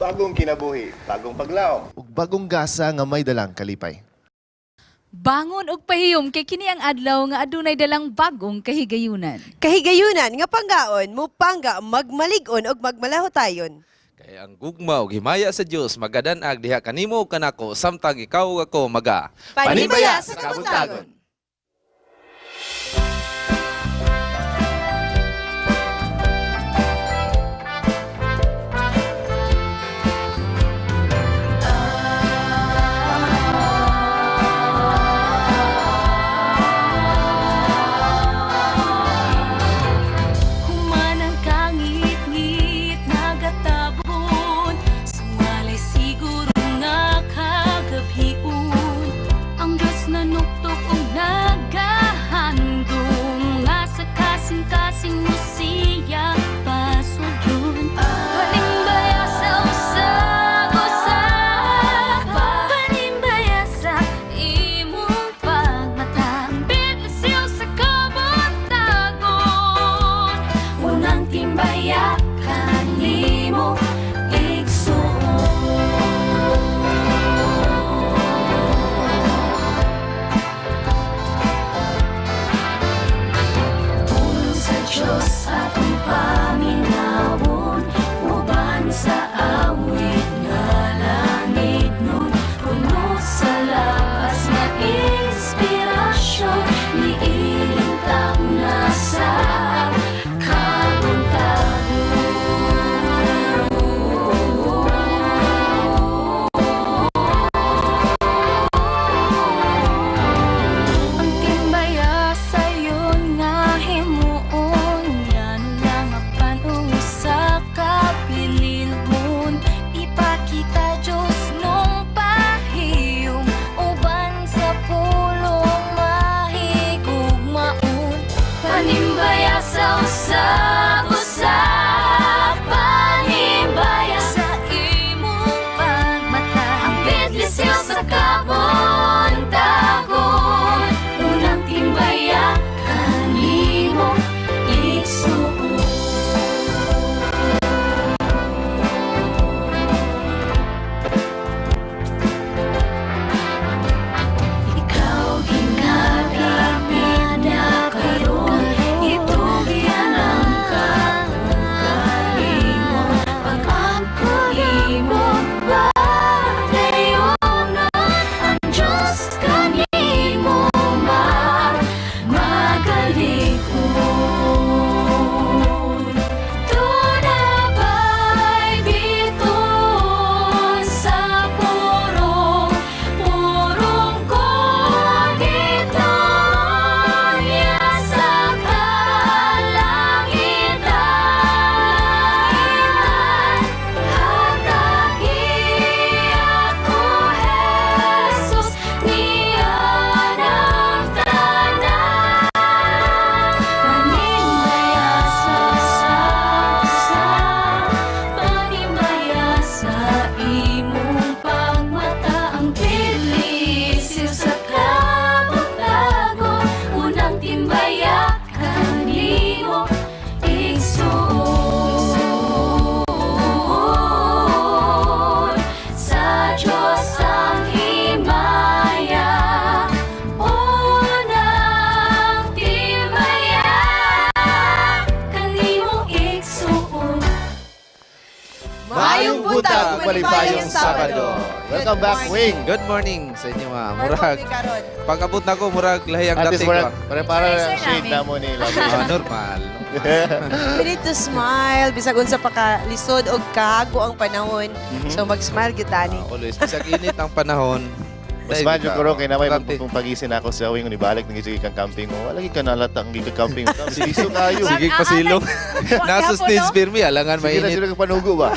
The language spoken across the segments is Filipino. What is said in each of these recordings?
Bagong kinabuhi, bagong paglaom. ug bagong gasa nga may dalang kalipay. Bangon og pahiyom kay kini ang adlaw nga adunay dalang bagong kahigayunan. Kahigayunan nga panggaon mo pangga magmalig-on og magmalahotayon. Kay ang gugma ug himaya sa Dios magadan-ag diha kanimo ug kanako samtang ikaw ug ako maga. Panimbaya sa Kabuntagon. Humanang kangit-ngit nagatabon, sumalay siguro nga kagabhiun. Ang Diyos nanuktok og nagahandom, nga sa kasing-kasing mo siya pasugyon. Panimbaya sa usag-usag, panimbaya sa imong pagmatang, bidlisiw sa Kabuntagon. Unang timbaya kanimo igsuon. Puno sa Diyos atong paminawon, uban sa awit nga langit nun. Puno sa lakas nga inspirasyon, niilintang na sa ang timbaya sayon nga himuon, yan lang ang panong sa kapililhon. Ipakita Diyos nung pahiyom, uban sa pulong mahigugmaon. Panimbaya sa usag-usag, panimbaya sa imong pagmata, ang bidlisiw sa Kabuntagon. Unang timbaya kanimo igsuon. Ikaw gingamit na karon, itugyan ang kalingon. Pag-angkoy mo ba kayonan, ang Diyos kanimo magalikon. Tunabay biton sa purong koditon, ya sa kalangitan. Hatagi ako, Jesus, niyan ang tanan. Panimbaya sa usag-usag, panimbaya sa imong pagmata, ang bidlisiw sa Kabuntagon. Unang timbaya kanimo igsuon. Sa Diyos ang himaya, unang timbaya kanimo igsuon. Maayong buntag ug malipayong Sabado. Welcome back, Wing. Good morning sa inyo mga Murag murag. karon. Pagabot na ko murag lahiyang At least dating para ko. para Sir shade namin. na mo nila. Normal. We need to smile bisag unsa pa ka lisod og kahago ang panahon. So mag-smile gyud tani. Always bisag init ang panahon. Mas dahil medyo ka- ko kay namay importante. kung pagising ako sa Wing ni balik nang sige kang camping mo. Wala gyud ka nalatang gi ka camping. Siso kayo. Sige pasilong. Nasa stage firme alangan Sige na mainit. sila panugo ba?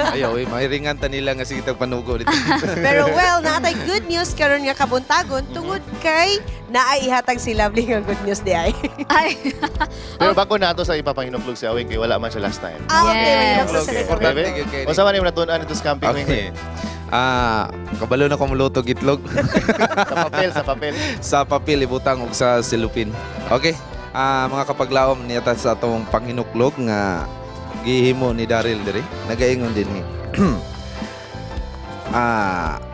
Ayaw, mairingan ta nila nga sige tag panugo dito. Pero well, naatay good news karon nga Kabuntagon tungod kay naay ihatag si Lovely nga good news di ay. Ay, Pero bago na to sa ipapahinuklog si Awing kay wala man siya last time. Ah, okay. Yes. Yes. Okay, importante gyud kay. O sa man yung natunan ito sa camping Wing? Okay. Kabalo na ko muluto gitlog. Sa papel. Sa papel ibutang ug sa silupin. Okay. Mga kapaglaom niyata sa atong panghinuklog nga gihimo ni Daryl diri. Nagaingon din ni.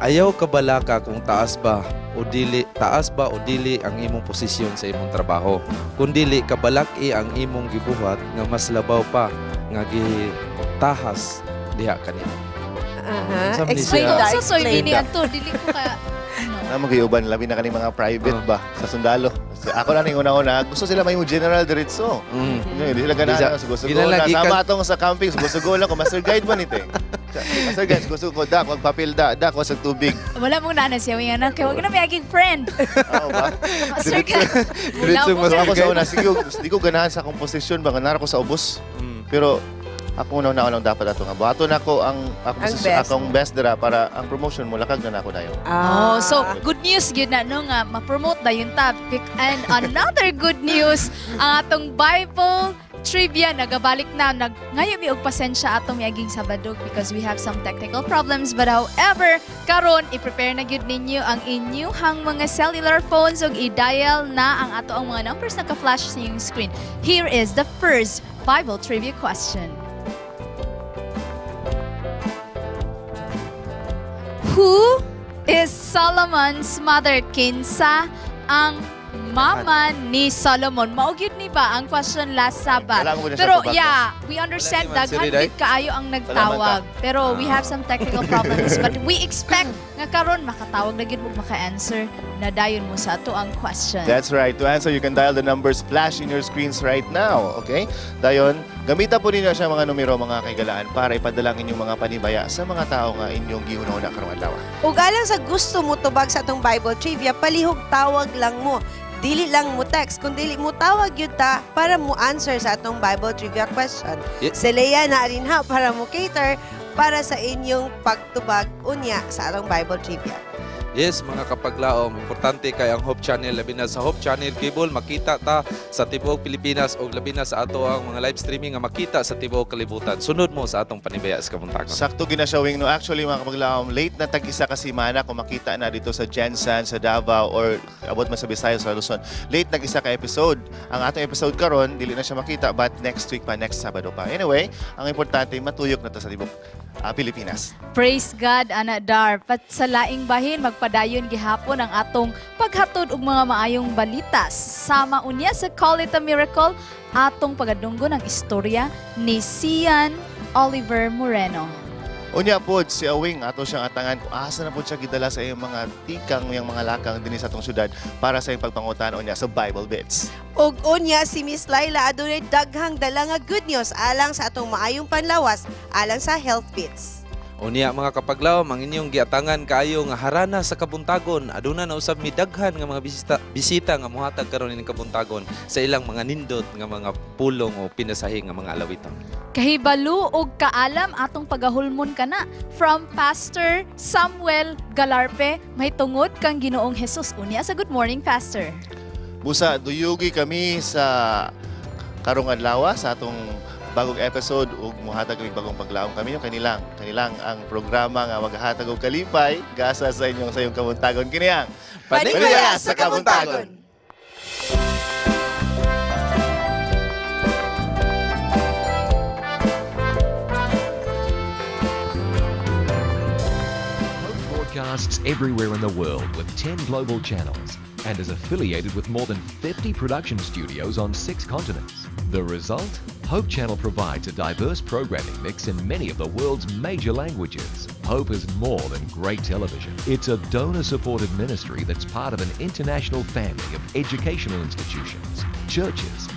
Ayaw ka balaka kung taas ba o dili ang imong posisyon sa imong trabaho. Kung dili kabalaki ang imong gibuhat nga mas labaw pa nga gitahas diha kanimo. Sabi ni Explain siya- that. So, so, Explain ini that. ato, dili ko ka, Magiuban, labi na kaning mga private ba sa sundalo. Ako na ning una-una, gusto sila may general diretso. Hindi sila ganahan. Sugo-sugo na. Ginalagi Sama atong sa camping, sugo-sugo lang ko. Master guide man ite. Master guide, sugo-sugo. Da, kung papel da, ko sa tubig. wala mong nana siya, may anak, kaya huwag na may aging friend. Oo ba? Master ka. Diretso Wala mo So Master ako na. sa una, sige, di ko ganahan sa komposisyon ba, ganahan ako sa ubos. Pero ako una dapat ato nga. Buhaton ako ang best. akong best dira para ang promotion mo lakag na ako dayon. Oh, so good news yun na no nga ma-promote na yung topic. And another good news, ang atong Bible trivia nagabalik na ngayon mi og pasensya atong miaging Sabado because we have some technical problems, but however karon i-prepare na gyud ninyo ang inyong mga cellular phones ug i-dial na ang ato ang mga numbers na ka-flash sa inyong screen. Here is the first Bible trivia question. Who is Solomon's mother? Kinsa ang mama ni Solomon? Maugyod ni ba ang question last Sabbath? Kailangan mo na siya Pero tubag, yeah, we understand Wala ni man, daghan Siri, gid kaayo ang nagtawag. Pero we have some technical problems, but we expect nga karon makatawag na gid mo maka-answer na dayon mo sa ato ang question. That's right. To answer, you can dial the numbers flash in your screens right now. Okay? Dayon, gamitan po ninyo siya mga numero, mga kaigalaan, para ipadala ang inyong mga panibaya sa mga tao nga inyong gihuna karong adlaw. Ug alang sa gusto mo tubag sa atong Bible trivia, palihog tawag lang mo. Dili lang mo text. Kung dili mo tawag yun ta para mo answer sa atong Bible trivia question. Si Leia na rin ha para mo cater para sa inyong pagtubag unya sa atong Bible trivia. Yes, mga kapaglaom, importante kay ang Hope Channel, labi na sa Hope Channel Cable, makita ta sa tibuok Pilipinas o labi na sa ato ang mga live streaming nga makita sa tibuok kalibutan. Sunod mo sa atong Panimbaya sa Kabuntagon. Sakto ginashowing no. Actually, mga kapaglaom, late na tag-isa ka semana kung makita na dito sa Jensen, sa Davao, or abot man sa Visayas, sa Luzon. Late nag-isa ka episode. Ang atong episode karon dili na siya makita, but next week pa, next Sabado pa. Anyway, ang importante, matuyok na to sa tibuok Pilipinas. Praise God, Ana Dar. Pat sa laing bahin, magpadayon gihapon ang atong paghatod og mga maayong balitas. Sama unya sa Call It a Miracle, atong pagadunggo ng istorya ni Sian Oliver Moreno. Unya pod si Awing ato siyang atangan kung asa na pod siya gidala sa iyang mga tikang yang mga lakang dinhi sa atong syudad para sa iyang pagpangutan unya sa Bible Bits. Ug unya si Miss Laila adunay daghang dala nga good news alang sa atong maayong panlawas alang sa health bits. Unya mga kapaglaom, ang inyong giatangan kaayo nga harana sa Kabuntagon. Aduna na usab mi daghan nga mga bisita nga mohatag karon ining Kabuntagon sa ilang mga nindot nga mga pulong o pinasahi nga mga alawiton. Kahibalo og kaalam atong pagahulmon kana from Pastor Samuel Galarpe, may tungod kang Ginoong Hesus unya sa Good Morning Pastor. Busa duyugi kami sa karong adlaw sa atong bagong episode ug mohatag kami bagong paglaom kami yung kanilang ang programa nga maghatag og kalipay gasa sa inyong Kabuntagon kini ang Panimbaya sa Kabuntagon. Broadcasts everywhere in the world with 10 global channels and is affiliated with more than 50 production studios on 6 continents. The result? Hope Channel provides a diverse programming mix in many of the world's major languages. Hope is more than great television. It's a donor-supported ministry that's part of an international family of educational institutions, churches,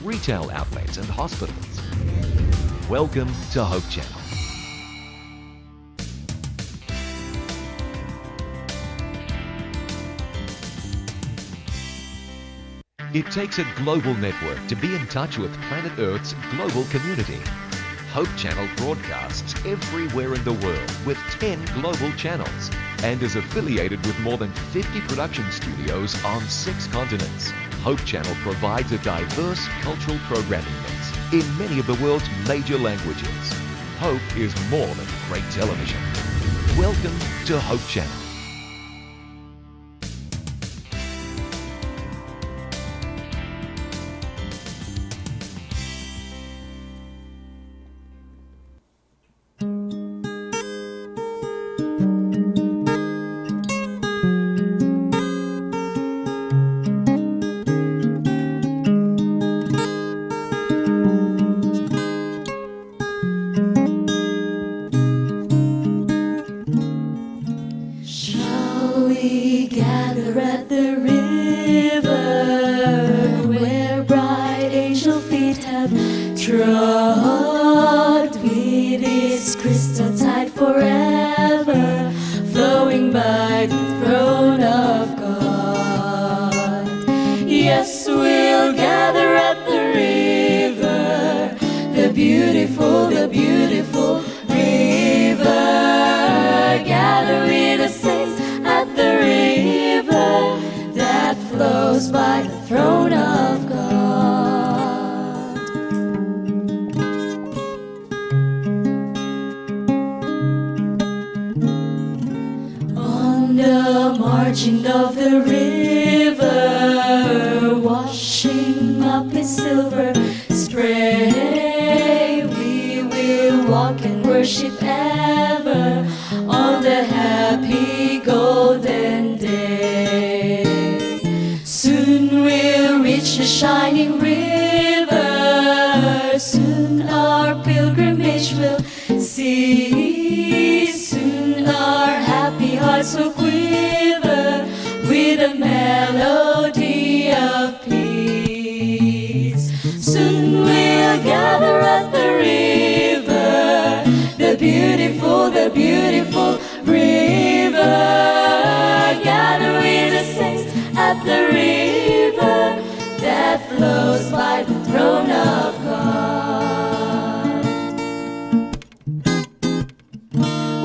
retail outlets and hospitals. Welcome to Hope Channel. It takes a global network to be in touch with planet Earth's global community. Hope Channel broadcasts everywhere in the world with 10 global channels and is affiliated with more than 50 production studios on 6 continents. Hope Channel provides a diverse cultural programming mix in many of the world's major languages. Hope is more than great television. Welcome to Hope Channel. have trod with its crystal tide forever, flowing by the throne of God. Yes, we'll gather at the river, the beautiful river. Gather with the saints at the river that flows by the throne of God. On the margin of the river, washing up its silver spray, we will walk and worship ever on the happy golden day. Soon we'll reach the shining river, soon our pilgrimage will cease, soon our happy hearts will quiver with a melody of peace. Soon we'll gather at the river, the beautiful river. Gather with the saints at the river that flows by the throne of God.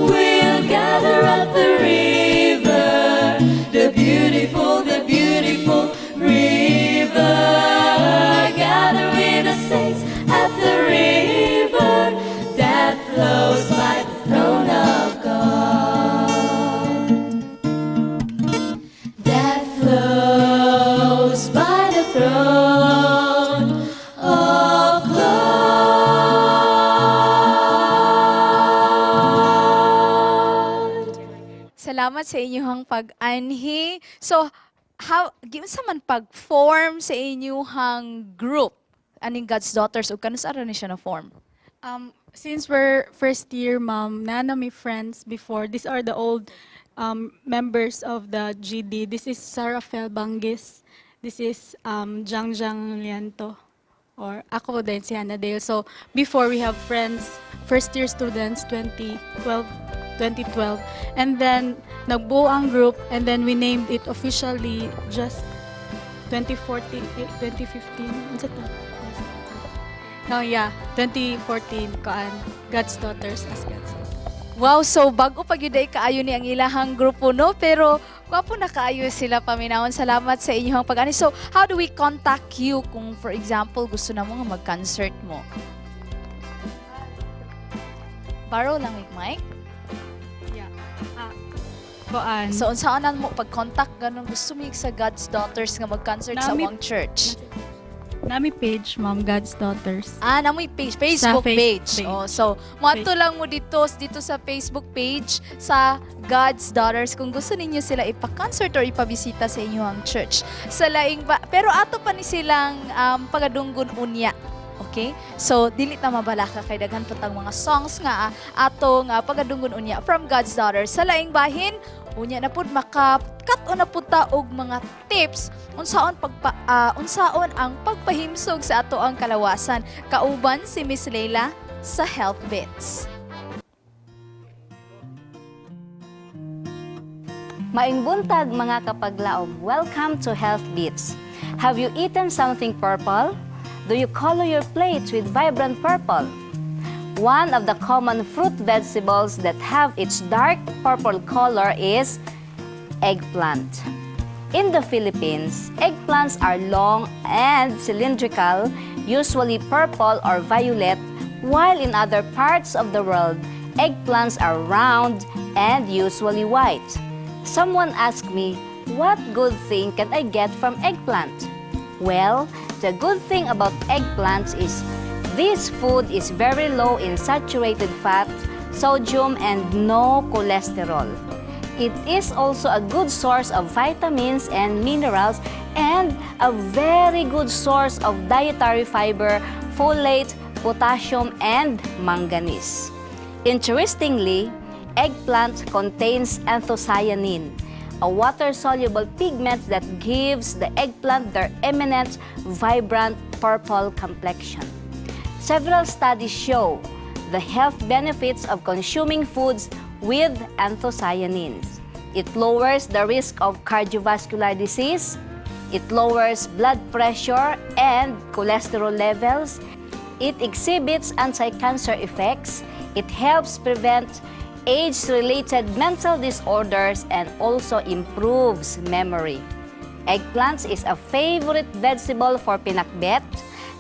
We'll gather at the river, the beautiful river. Gather with the saints at the river that flows by the throne of God. That flows by the throne of God. Salamat sa inyong pag-anhi. So, giun sa man pag-form sa inyong group, aning God's Daughters, o kanus ara ni siya na form? Since we're first year, ma'am, na may friends before. These are the old members of the GD. This is Sarah Felbangis. This is Jangjang Lianto. Or ako din, si Hannah Dale. So, before we have friends, first year students, 2012. And then, nagbuo ang group, and then we named it officially just 2014, 2015. Ano to? No, yeah, 2014, God's Daughters as God's Daughters. Wow, so bago pag yun ay kaayo ni ang ilahang grupo, no? Pero gwapo na kaayo sila paminahon. Salamat sa inyong pag-ani. So, how do we contact you kung, for example, gusto na mo nga mag-concert mo? Borrow lang with mic. Yeah. So, unsaanan mo pag-contact ganun gusto mo sa God's Daughters nga mag-concert sa Nami- Wang Church? Nami page, ma'am, God's Daughters. Namoy page, Facebook page. page. Oh, so, mato lang mo dito sa Facebook page sa God's Daughters kung gusto ninyo sila ipa-concert or ipabisita sa inyong church. Sa laing pero ato pa ni silang pagadunggon unya. Okay? So, dili na mabalaka kay daghan pa tang mga songs nga ato nga pagadunggon unya from God's Daughters. Sa laing bahin, unya na pud makakat-o na pud ta og mga tips unsaon ang pagpahimsog sa ato ang kalawasan. Kauban si Miss Leila sa Health Bits. Maing buntag mga kapaglaom. Welcome to Health Bits. Have you eaten something purple? Do you color your plates with vibrant purple? One of the common fruit vegetables that have its dark purple color is eggplant. In the Philippines, eggplants are long and cylindrical, usually purple or violet, while in other parts of the world, eggplants are round and usually white. Someone asked me, what good thing can I get from eggplant? Well, the good thing about eggplants is this food is very low in saturated fat, sodium, and no cholesterol. It is also a good source of vitamins and minerals and a very good source of dietary fiber, folate, potassium, and manganese. Interestingly, eggplant contains anthocyanin, a water-soluble pigment that gives the eggplant their eminent, vibrant purple complexion. Several studies show the health benefits of consuming foods with anthocyanins. It lowers the risk of cardiovascular disease, it lowers blood pressure and cholesterol levels, it exhibits anti-cancer effects, it helps prevent age-related mental disorders, and also improves memory. Eggplants is a favorite vegetable for pinakbet,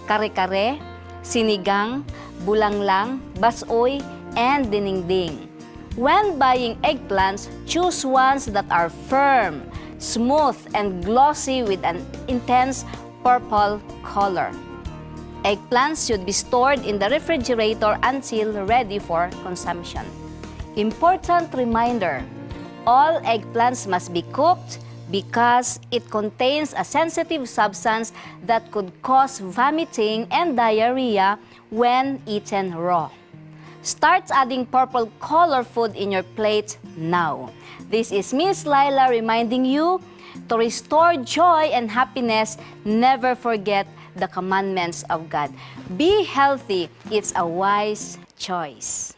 kare-kare, sinigang, bulanglang, basoy, and dinengdeng. When buying eggplants, choose ones that are firm, smooth, and glossy with an intense purple color. Eggplants should be stored in the refrigerator until ready for consumption. Important reminder, all eggplants must be cooked because it contains a sensitive substance that could cause vomiting and diarrhea when eaten raw. Start adding purple color food in your plate now. This is Miss Laila reminding you to restore joy and happiness. Never forget the commandments of God. Be healthy. It's a wise choice.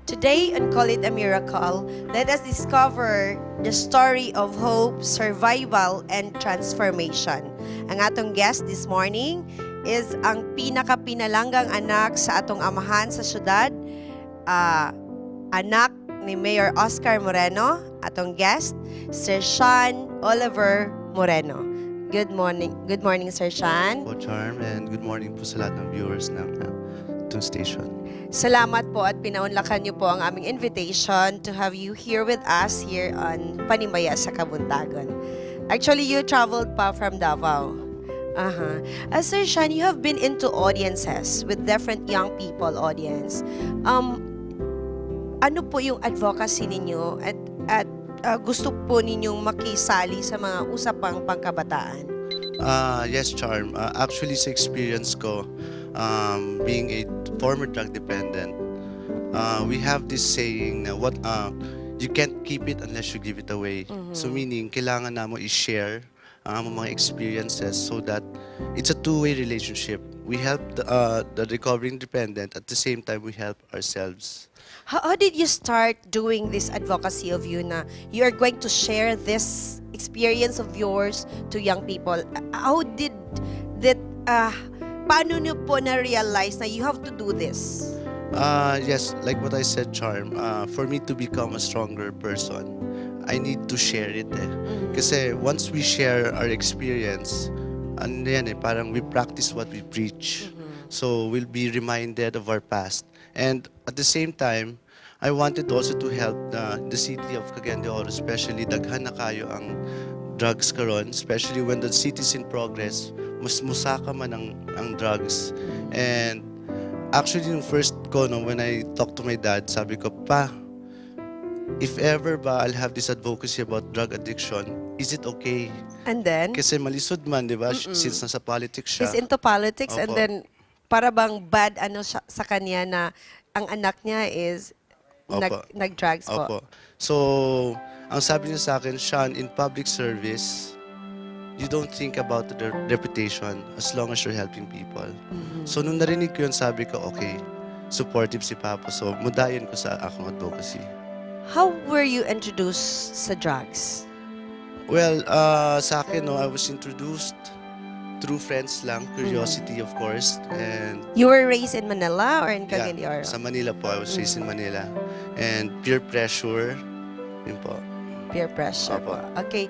Today on Call It a Miracle, let us discover the story of hope, survival, and transformation. Ang atong guest this morning is ang pinakapinalanggang anak sa atong amahan sa syudad, anak ni Mayor Oscar Moreno, atong guest, Sir Sean Oliver Moreno. Good morning, Sir Sean. Po, Charm, and good morning po sa lahat ng viewers ng itong station. Salamat po at pinaunlakan niyo po ang aming invitation to have you here with us here on Panimbaya sa Kabuntagon. Actually, you traveled pa from Davao. Sir Sean, you have been into audiences with different young people audience. Ano po yung advocacy ninyo at gusto po ninyong makisali sa mga usapang pangkabataan? Yes, Charm. Actually, sa experience ko, being a former drug dependent, we have this saying na you can't keep it unless you give it away. So meaning, kailangan na mo i-share ang mga experiences so that it's a two-way relationship. We help the recovering dependent, at the same time, we help ourselves. How did you start doing this advocacy of you na you are going to share this experience of yours to young people? How did that, paano niyo po na-realize na you have to do this? Yes, like what I said, Charm, for me to become a stronger person, I need to share it Kasi once we share our experience, ano yan parang we practice what we preach. So we'll be reminded of our past. And at the same time, I wanted also to help the city of Cagayan de Oro, especially daghan na kayo ang drugs karon, especially when the city is in progress, mas musaka man ang drugs. And actually, yung first ko, when I talked to my dad, sabi ko, Pa, if ever ba I'll have this advocacy about drug addiction, is it okay? And then? Kasi malisod man, di ba? Since nasa politics siya. He's into politics. Opo. And then para bang bad sa kanya na ang anak niya is Opo. nag-drugs po. Opo. So, ang sabi niya sa akin, Sean, in public service, you don't think about the reputation as long as you're helping people. So, nung narinig ko yun, sabi ko, okay, supportive si Papa. So, mudayan ko sa akong advocacy. How were you introduced sa drugs? Well, sa akin, I was introduced through friends lang, curiosity, of course, and You were raised in Manila or in Cagayan de Oro? sa Manila po. I was raised in Manila. And peer pressure, yun po. Peer pressure Opo. po. Okay.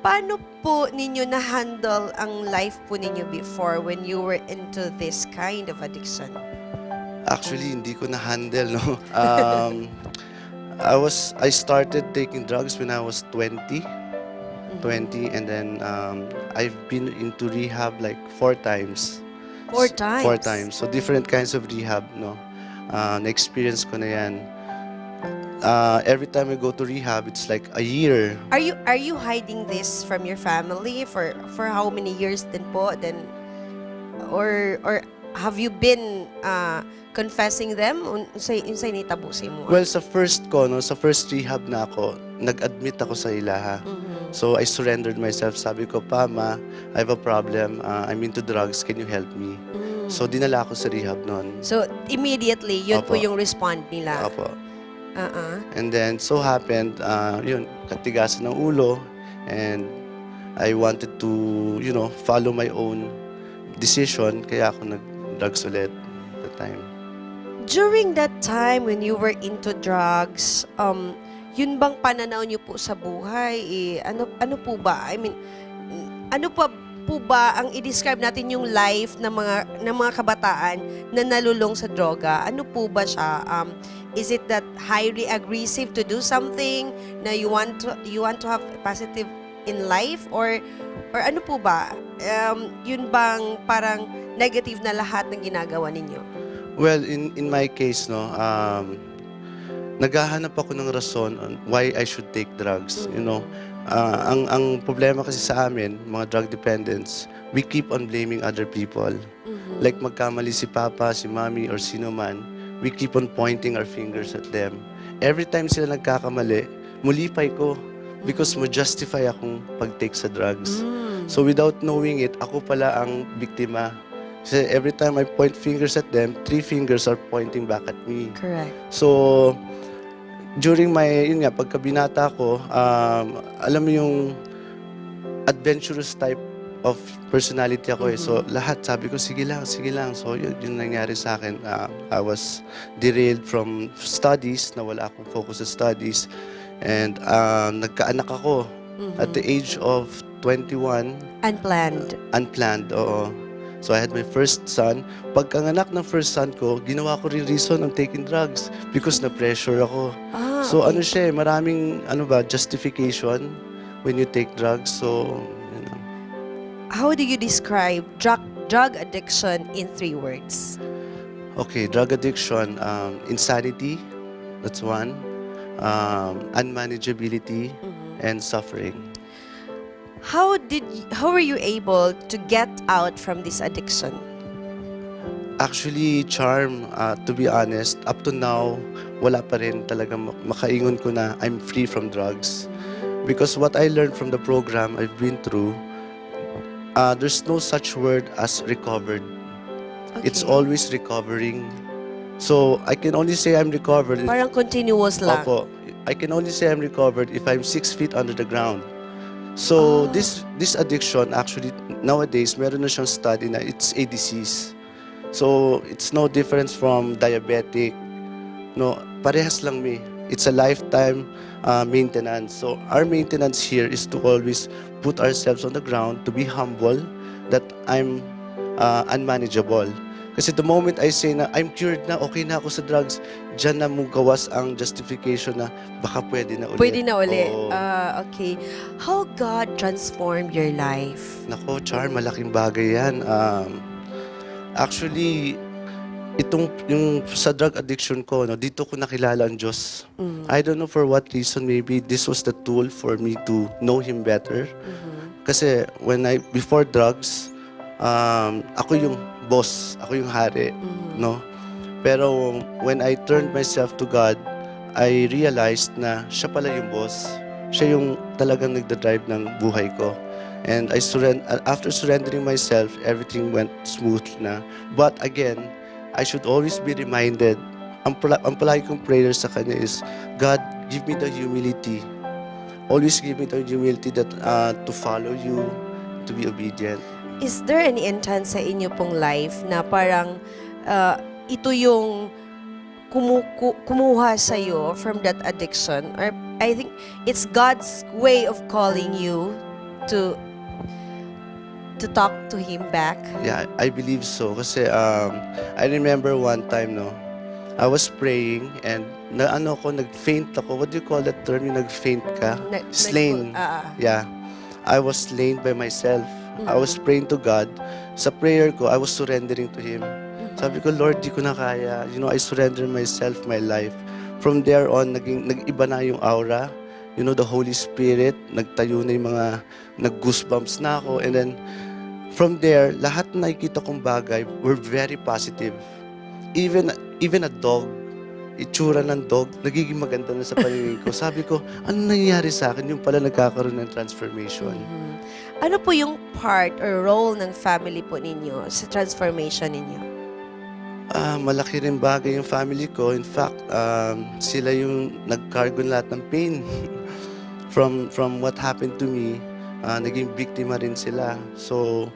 Paano po ninyo na-handle ang life po ninyo before when you were into this kind of addiction? Actually, hindi ko na-handle, no? I started taking drugs when I was 20, and then I've been into rehab like 4 times. 4 times? 4 times. So different kinds of rehab, no? Na-experience ko na yan. Every time I go to rehab, it's like a year. Are you hiding this from your family for how many years din po? Then or have you been confessing them? Unsay nitabo sa imo? Well, sa first rehab na ako, nag-admit ako sa ilaha. So I surrendered myself. Sabi ko, Pa, Ma, I have a problem. I'm into drugs. Can you help me? So dinala ako sa rehab noon. So immediately, yun po Opo. yung respond nila. Apo. Uh-uh. And then so happened, yun, katigasan ng ulo, and I wanted to, follow my own decision, kaya ako nag-drugs ulit at the time. During that time when you were into drugs, yun bang pananaw niyo po sa buhay? Ano po ba? I mean, ano po ba ang i-describe natin yung life ng mga kabataan na nalulong sa droga? Ano po ba siya? Is it that highly aggressive to do something na you want to have positive in life, or ano po ba? Yun bang parang negative na lahat ng ginagawa ninyo? Well, in my case, naghahanap ako ng rason on why I should take drugs, ang problema kasi sa amin, mga drug dependents, we keep on blaming other people. Like magkamali si Papa, si Mommy, or sino man, we keep on pointing our fingers at them. Every time sila nagkakamali, mulipay ko because mo-justify akong pag-take sa drugs. So without knowing it, ako pala ang biktima. Kasi every time I point fingers at them, 3 fingers are pointing back at me. Correct. So, during pagkabinata ko, alam mo yung adventurous type of personality ako So, lahat sabi ko, sige lang. So, yun nangyari sa akin. I was derailed from studies, nawala akong focus sa studies. And nagkaanak ako at the age of 21. Unplanned, oo. So I had my first son. Pagkanganak ng first son ko, ginawa ko rin reason of taking drugs because na-pressure ako. So Okay. maraming justification when you take drugs. So, How do you describe drug addiction in 3 words? Okay, drug addiction, insanity, that's one. Unmanageability and suffering. How were you able to get out from this addiction? Actually, Charm, to be honest, up to now, wala pa rin talaga makaingon ko na I'm free from drugs. Because what I learned from the program I've been through, there's no such word as recovered. It's always recovering. So, I can only say I'm recovered. Parang continuous lang. Opo. I can only say I'm recovered if I'm 6 feet under the ground. So, this addiction, actually, nowadays, meron na siyang study na it's a disease. So, it's no difference from diabetic. No, parehas lang It's a lifetime maintenance. So, our maintenance here is to always put ourselves on the ground, to be humble, that I'm unmanageable. Kasi the moment I say na I'm cured na, okay na ako sa drugs, dyan na mo gawas ang justification na baka pwede na ulit. Pwede na ulit. Oo. Okay. How God transformed your life? Nako, Char, malaking bagay yan. Actually, yung sa drug addiction ko, dito ko nakilala ang Diyos. I don't know for what reason, maybe this was the tool for me to know Him better. Kasi before drugs, ako yung boss, ako yung hari, Pero when I turned myself to God, I realized na siya pala yung boss. Siya yung talagang nagda-drive ng buhay ko. And after surrendering myself, everything went smooth na. But again, I should always be reminded, ang palagi kong prayer sa Kanya is, God, give me the humility. Always give me the humility that to follow you, to be obedient. Is there any instance sa inyo pong life na parang ito yung kumuha sa'yo from that addiction? Or I think it's God's way of calling you to talk to Him back? Yeah, I believe so. Kasi I remember one time, I was praying and nag-faint ako. What do you call that term? Yung nag-faint ka? Slain. Yeah. I was slain by myself. I was praying to God. Sa prayer ko, I was surrendering to Him. Sabi ko, Lord, di ko na kaya. I surrender myself, my life. From there on, nag-iba na yung aura. The Holy Spirit, nagtayo na yung mga, nag-goosebumps na ako. And then, from there, lahat na nakikita kong bagay were very positive. Even a dog, itsura ng dog, nagiging maganda na sa paningin ko. Sabi ko, ano nangyayari sa akin? Yung pala nagkakaroon ng transformation. Ano po yung part or role ng family po ninyo sa transformation ninyo? Malaki rin bagay yung family ko. In fact, sila yung nag-cargo lahat ng pain. From what happened to me, naging biktima rin sila. So,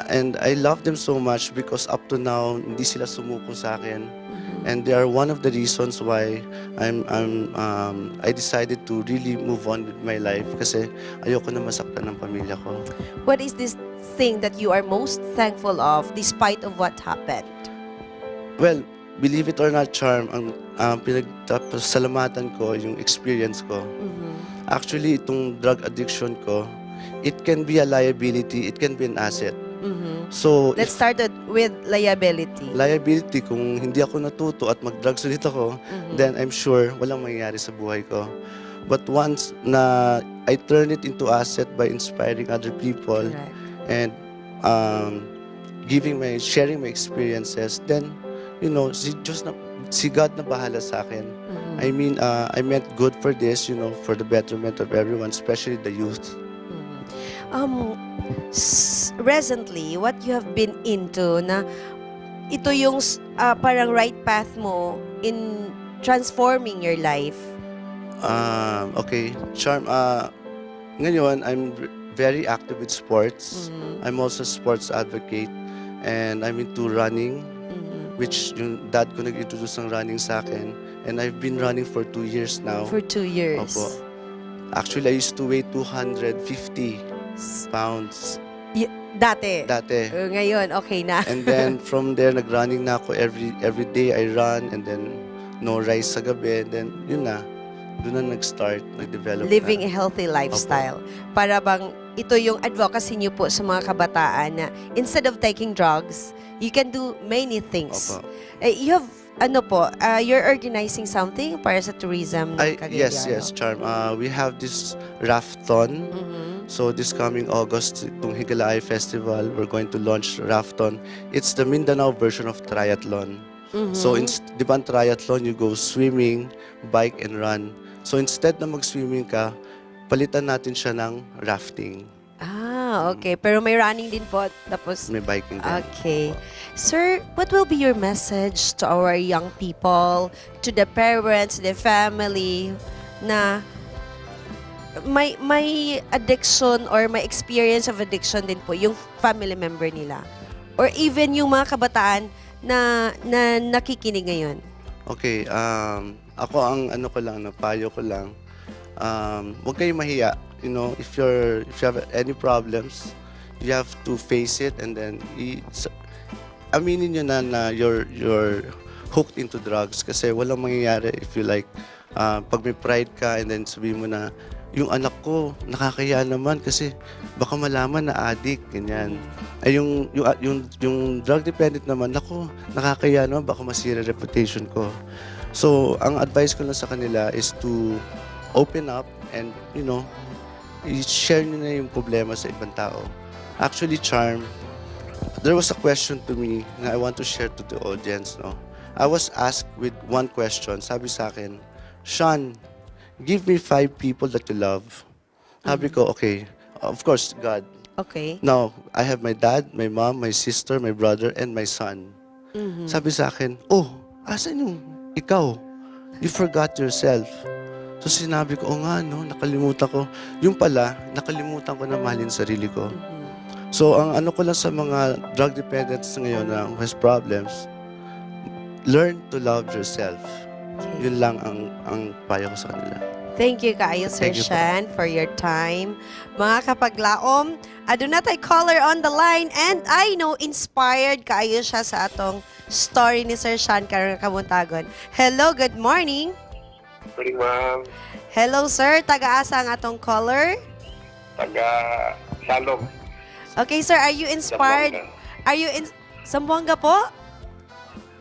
and I love them so much because up to now, hindi sila sumuko sa akin. And they are one of the reasons why I decided to really move on with my life kasi ayoko na masaktan ng pamilya ko. What is this thing that you are most thankful of despite of what happened? Well, believe it or not, Charm, ang pinagsalamatan ko, yung experience ko. Actually, itong drug addiction ko, it can be a liability, it can be an asset. So, Let's start with liability. liability, kung hindi ako natuto at mag-drugs ulit ako, then I'm sure walang mangyayari sa buhay ko. But once na I turn it into asset by inspiring other people Correct. and sharing my experiences, then, si God na bahala sa akin. I mean, I meant good for this, for the betterment of everyone, especially the youth. Recently, what you have been into na ito yung parang right path mo in transforming your life? Okay, Charm, ngayon, I'm very active with sports. I'm also a sports advocate and I'm into running, which yung dad ko nag-introduce ng running sa akin. And I've been running for 2 years now. For 2 years. Opo. Actually, I used to weigh 250 pounds Dati. Ngayon, okay na. And then from there, nag-running na ako every day. I run and then no rice sa gabi. And then yun na. Doon na nag-start, nag-develop Living na. a healthy lifestyle. Para bang ito yung advocacy niyo po sa mga kabataan na instead of taking drugs, you can do many things. Opo. You have, you're organizing something para sa tourism ng Cagayan de Oro. Yes, Charm. We have this rafton. So this coming August, itong Higalay Festival, we're going to launch Rafton. It's the Mindanao version of triathlon. So, di ba ang triathlon, you go swimming, bike, and run. So instead na mag-swimming ka, palitan natin siya ng rafting. Okay. Pero may running din po. Tapos, May biking din. okay. Sir, what will be your message to our young people, to the parents, the family, na may addiction or may experience of addiction din po yung family member nila? Or even yung mga kabataan na nakikinig ngayon? Okay, ako ang payo ko lang, huwag kayong mahiya. If you have any problems, you have to face it and then aminin nyo na you're hooked into drugs kasi walang mangyayari if you pag may pride ka and then sabihin mo na, yung anak ko, nakakaya naman kasi baka malaman na addict, ganyan. Ay, yung drug dependent naman, nakakaya naman, baka masira reputation ko. So, ang advice ko lang sa kanila is to open up and, i-share nyo na yung problema sa ibang tao. Actually, Charm, there was a question to me na I want to share to the audience, no? I was asked with one question, sabi sa akin, Sean, give me 5 people that you love. Sabi ko, okay, of course, God. Okay. Now, I have my dad, my mom, my sister, my brother, and my son. Sabi sa akin, asan yung ikaw? You forgot yourself. So sinabi ko, nakalimutan ko. Yung pala, nakalimutan ko na mahalin sarili ko. So ang ko lang sa mga drug dependents ngayon na who has problems, learn to love yourself. Okay. Yun lang ang payo ko sa kanila. Thank you kaayo, Sir Thank you po. Shan, for your time. Mga kapaglaom, aduna tay caller on the line and I know inspired kaayo siya sa atong story ni Sir Shan karong Kabuntagon. Hello, good morning. Morning, ma'am. Hello, sir. Taga-asa ang atong caller? Salom. Okay, sir. Are you inspired? Zamboanga po?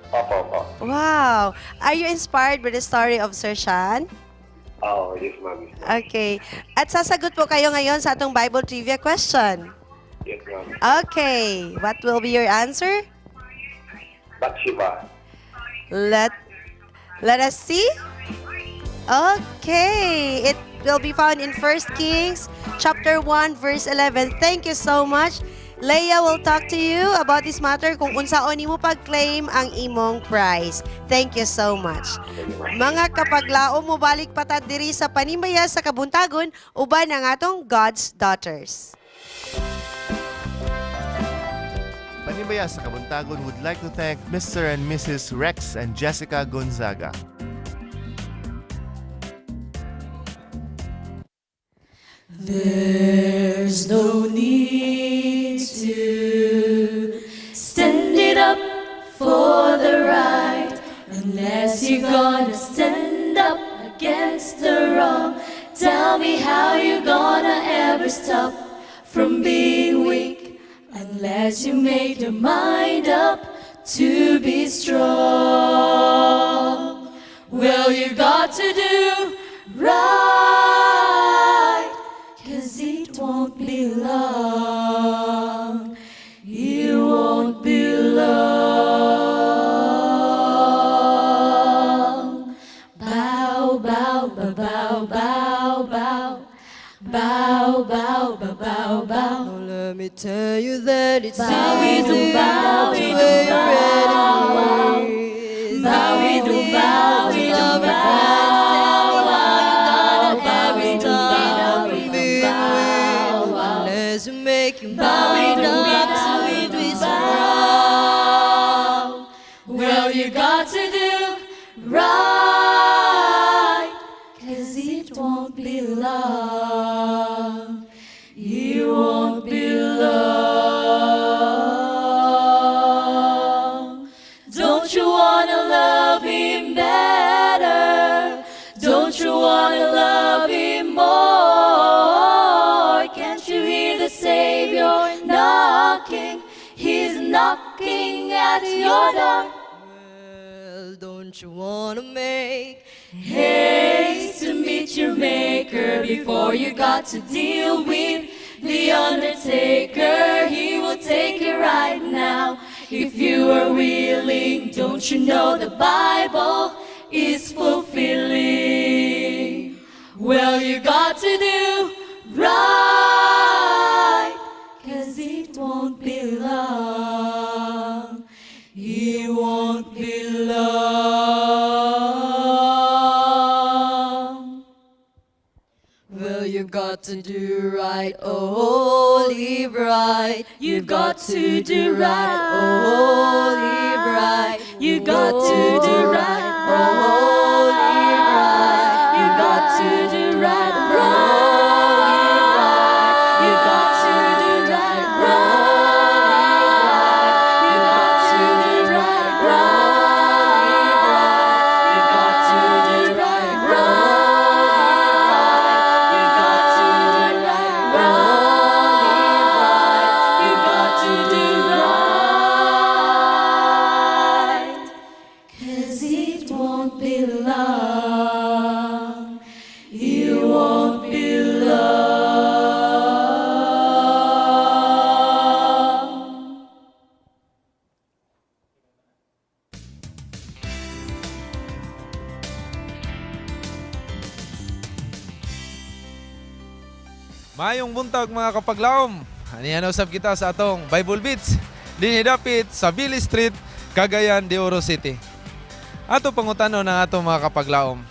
Opo. Wow. Are you inspired by the story of Sir Shan? Oh, yes, ma'am. Okay. At sasagot po kayo ngayon sa atong Bible trivia question. Yes, ma'am. Okay, what will be your answer? Bathsheba. Let us see. Okay, it will be found in 1 Kings chapter 1 verse 11. Thank you so much. Leia will talk to you about this matter kung unsaon nimo pag-claim ang imong prize. Thank you so much. Mga kapaglaom mo balik patad diri sa Panimbaya sa Kabuntagon uban ang atong God's Daughters. Panimbaya sa Kabuntagon would like to thank Mr. and Mrs. Rex and Jessica Gonzaga. There's no need to stand it up for the right unless you're gonna stand up against the wrong. Tell me how you're gonna ever stop from being weak unless you make your mind up to be strong. Well, you got to do right, 'cause it won't be long. You won't be long. Bow, bow, bow, bow, bow, bow. Bow, bow, bow, bow, bow. Now let me tell you that it's Bow-we-doo, bow-we-doo, bow. Bow-we-doo, bow-we-doo, bow. Bow-we-doo, bow-we-doo, bow. unless you make your Bow-we-doo, bow-we-doo, bow. Well, you got to do right, 'cause it won't be long. You won't be long. Don't you wanna love him better? Don't you wanna love him more? Can't you hear the Savior knocking? He's knocking at your door. Well, don't you wanna make Haste to meet your maker before you got to deal with the undertaker. He will take it right now if you are willing. Don't you know the Bible is fulfilling? Well, you got to do right, 'cause it won't be long. It won't be long. Well, you got to do right, oh, live right. You got to do right, oh, live right. You got to do right, oh, live right. You got to do right, oh, live right. You got to do right, oh, live right. You got to do right, oh, live right. You got to do right, oh, live right. You got to do right, oh, live right. You got to do right, 'cause it won't be long. You won't be long. Mayong buntag mga kapaglaom. Anihan usab kita sa atong Bible Beats. Dinidapit sa Billy Street, Cagayan de Oro City. Ato pangutanon ng atong mga kapaglaom.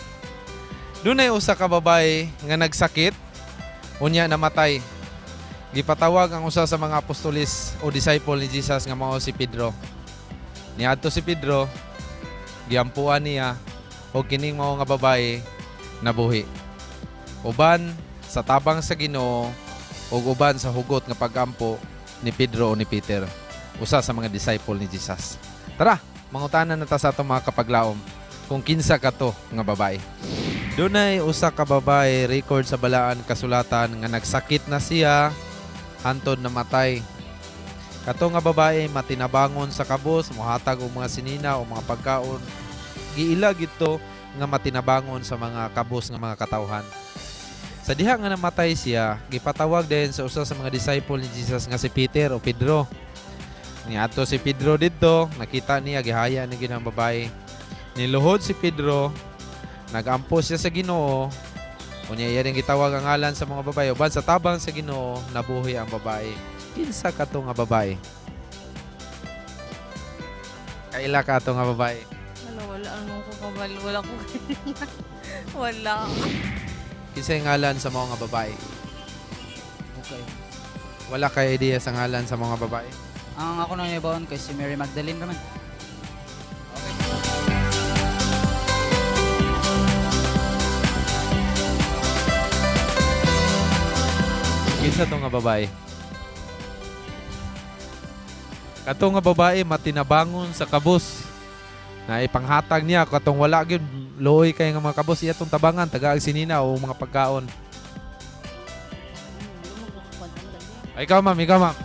Dunay usa ka babae nga nagsakit, unya namatay. Gipatawag ang usa sa mga apostolis o disciple ni Jesus nga mao si Pedro. Niadto si Pedro, giampuan niya og kining mao nga babae nabuhi. Uban sa tabang sa Ginoo ug uban sa hugot nga pagampo ni Pedro o ni Peter, usa sa mga disciple ni Jesus. Tara, mangutanan na ta sa atong mga kapaglaom kung kinsa kato nga babae. Dunay usa ka babae record sa balaan kasulatan nga nagsakit na siya hantod namatay. Kato nga babae matinabangon sa kabos, mohatag og mga sinina o mga pagkaon. Giila gito nga matinabangon sa mga kabos nga mga katawhan. Sa diha nga namatay siya, gipatawag din sa usa sa mga disciple ni Jesus nga si Peter o Pedro. Niadto si Pedro didto, nakita niya gihaya ni ginang babae. Niluhod si Pedro, nagampos siya sa Ginoo. Unya iya ring gitawag ang ngalan sa mga babae. Uban sa tabang sa Ginoo, nabuhi ang babae. Kinsa kato nga babae? Kaila ka ato nga babae? Wala ano ko kabalo. Wala ko. Wala. Kinsa yung ngalan sa mga babae? Okay. Wala kay idea sa ngalan sa mga babae? Ang ako nang ibaon kay si Mary Magdalene naman. Kinsa to nga babae? Kato nga babae matinabangon sa kabus. Na ipanghatag niya katong wala gyud luoy kay nga mga kabus iya tong tabangan taga sinina o mga pagkaon. Ay, ikaw ma'am, ikaw ma'am.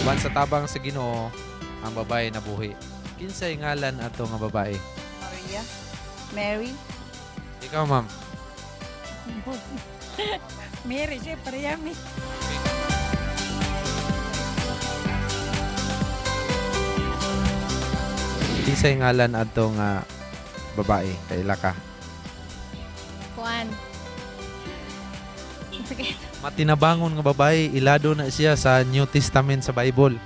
Ban sa tabang sa Ginoo ang babae nabuhi. Kinsay ngalan ato nga babae? Maria. Mary. Ikaw ma'am. Mary, syempre yami. Kinsay ngalan ato nga babae? Kaila ka. Kuan. Sige. Matinabangon nga babae, ilado na siya sa New Testament sa Bible.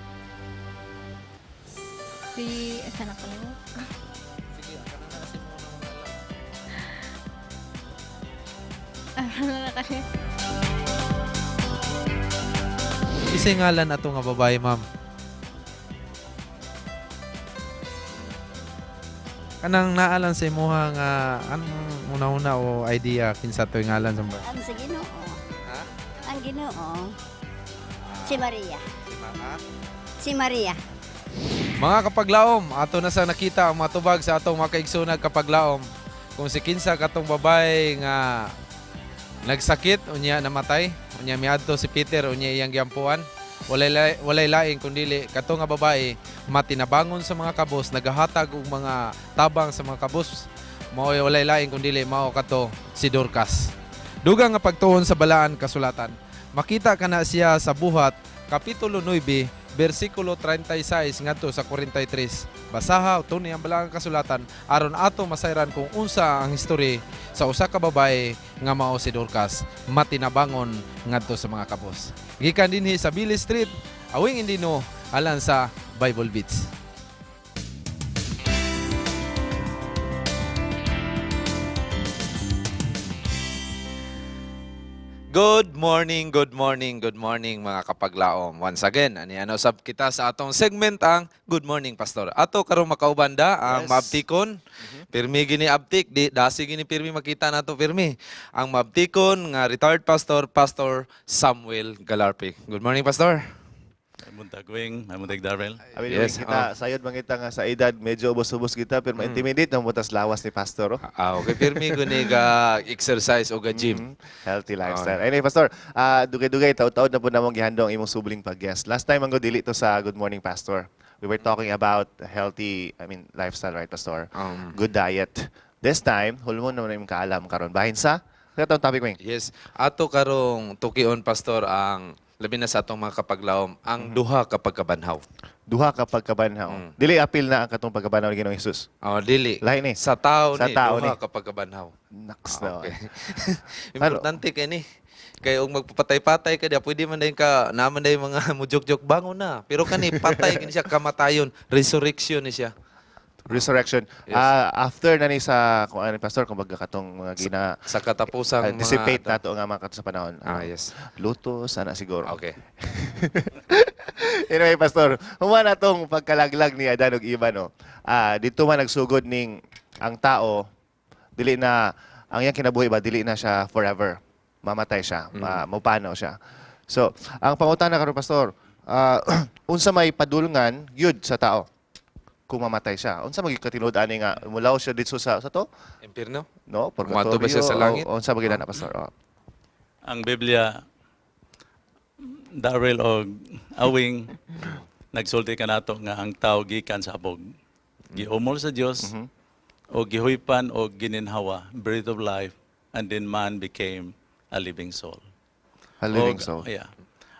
Si, saan ako lang? Ano na kasi? Kisay ngalan ato nga babae, ma'am? Kanang naalan sa imuha nga anong una-una o idea kinsa to'y ngalan sa babae? Ang sa Ginoo. Ha? Ang Ginoo. Si Maria. Ha? Si Maria. Mga kapaglaom, ato na sa nakita ang matubag sa atong mga kaigsunag kapaglaom. Kung si kinsa katong babae nga nagsakit, unya namatay, unya miadto si Peter, unya iyang giampuan. Walay laing kundili kato nga babae matinabangon sa mga kabos, nagahatag og mga tabang sa mga kabos. Mao walay laing kundili mao kato si Dorcas. Dugang nga pagtuon sa balaan kasulatan. Makita kana siya sa buhat kapitulo 9 bersikulo 36 ngadto sa 43. Basaha tuni ang balang kasulatan aron ato masayran kung unsa ang history sa usa ka babae nga mao si Dorcas matinabangon ngadto sa mga kabos. Gikan dinhi sa Billy Street, Awing Indino, alang sa Bible Beats. Good morning, good morning, good morning mga kapaglaom. Once again, ano sab kita sa atong segment ang Good Morning Pastor. Ato karong makaubanda ang maabtikon. Pirmi gini abtik, di dasi gini pirmi makita nato pirmi. Ang maabtikon nga retired pastor, Pastor Samuel Galarpi. Good morning, Pastor. Muntag Wing, muntag Darrell. Yes, kita, sayod man kita nga sa edad, medyo ubos-ubos kita, pero ma-intimidate ng butas lawas ni Pastor. Oh. Okay, pirmi guni ga exercise o ga gym. Healthy lifestyle. Anyway, Pastor, dugay-dugay, taod-taod na po namang gihandong imong subling pag-guest. Last time ang go dili to sa Good Morning Pastor. We were talking about healthy, lifestyle, right, Pastor? Good diet. This time, hulmon naman imong kaalam karon. Bahin sa katong topic wing. Yes. Ato karong tukion, Pastor, ang labi na sa atong mga kapaglaom, ang duha kapag kabanhaw. Duha kapag kabanhaw. Dili apil na ang katong pagkabanhaw ni Ginoong Hesus. Dili. Lahi ni. Sa tao Sa ni, tao duha ni. kapag kabanhaw. Naks na. Okay. Importante kay ni. Kaya kung magpapatay-patay ka diya, pwede man dahin ka, naman dahin mga mujok-jok, bangon na. Pero kani, patay kini siya, kamatayon, resurrection ni siya. Resurrection. Yes. After na ni sa kung ano Pastor kumbaga katong mga gina Sa katapusang anticipate mga... nato nga mga kato sa panahon. yes. Luto sana siguro. Okay. Anyway, Pastor, human atong pagkalaglag ni Adan ug Eva no. Dito man nagsugod ning ang tao dili na ang iyang kinabuhi ba dili na siya forever. Mamatay siya, mupanaw siya. So, ang pangutana karon Pastor, unsa may padulngan gyud sa tao? kung mamatay siya. Unsa maging katinud ani nga mulaw siya dito sa to? Impierno? No, Umato ba siya sa langit? Unsa maging na pastor? Ang Biblia, Darrell o Awing, nagsulti ka nato nga ang tao gikan sa abog. Giumol sa Dios o gihuypan o gininhawa, breath of life, and then man became a living soul. A living soul. Yeah.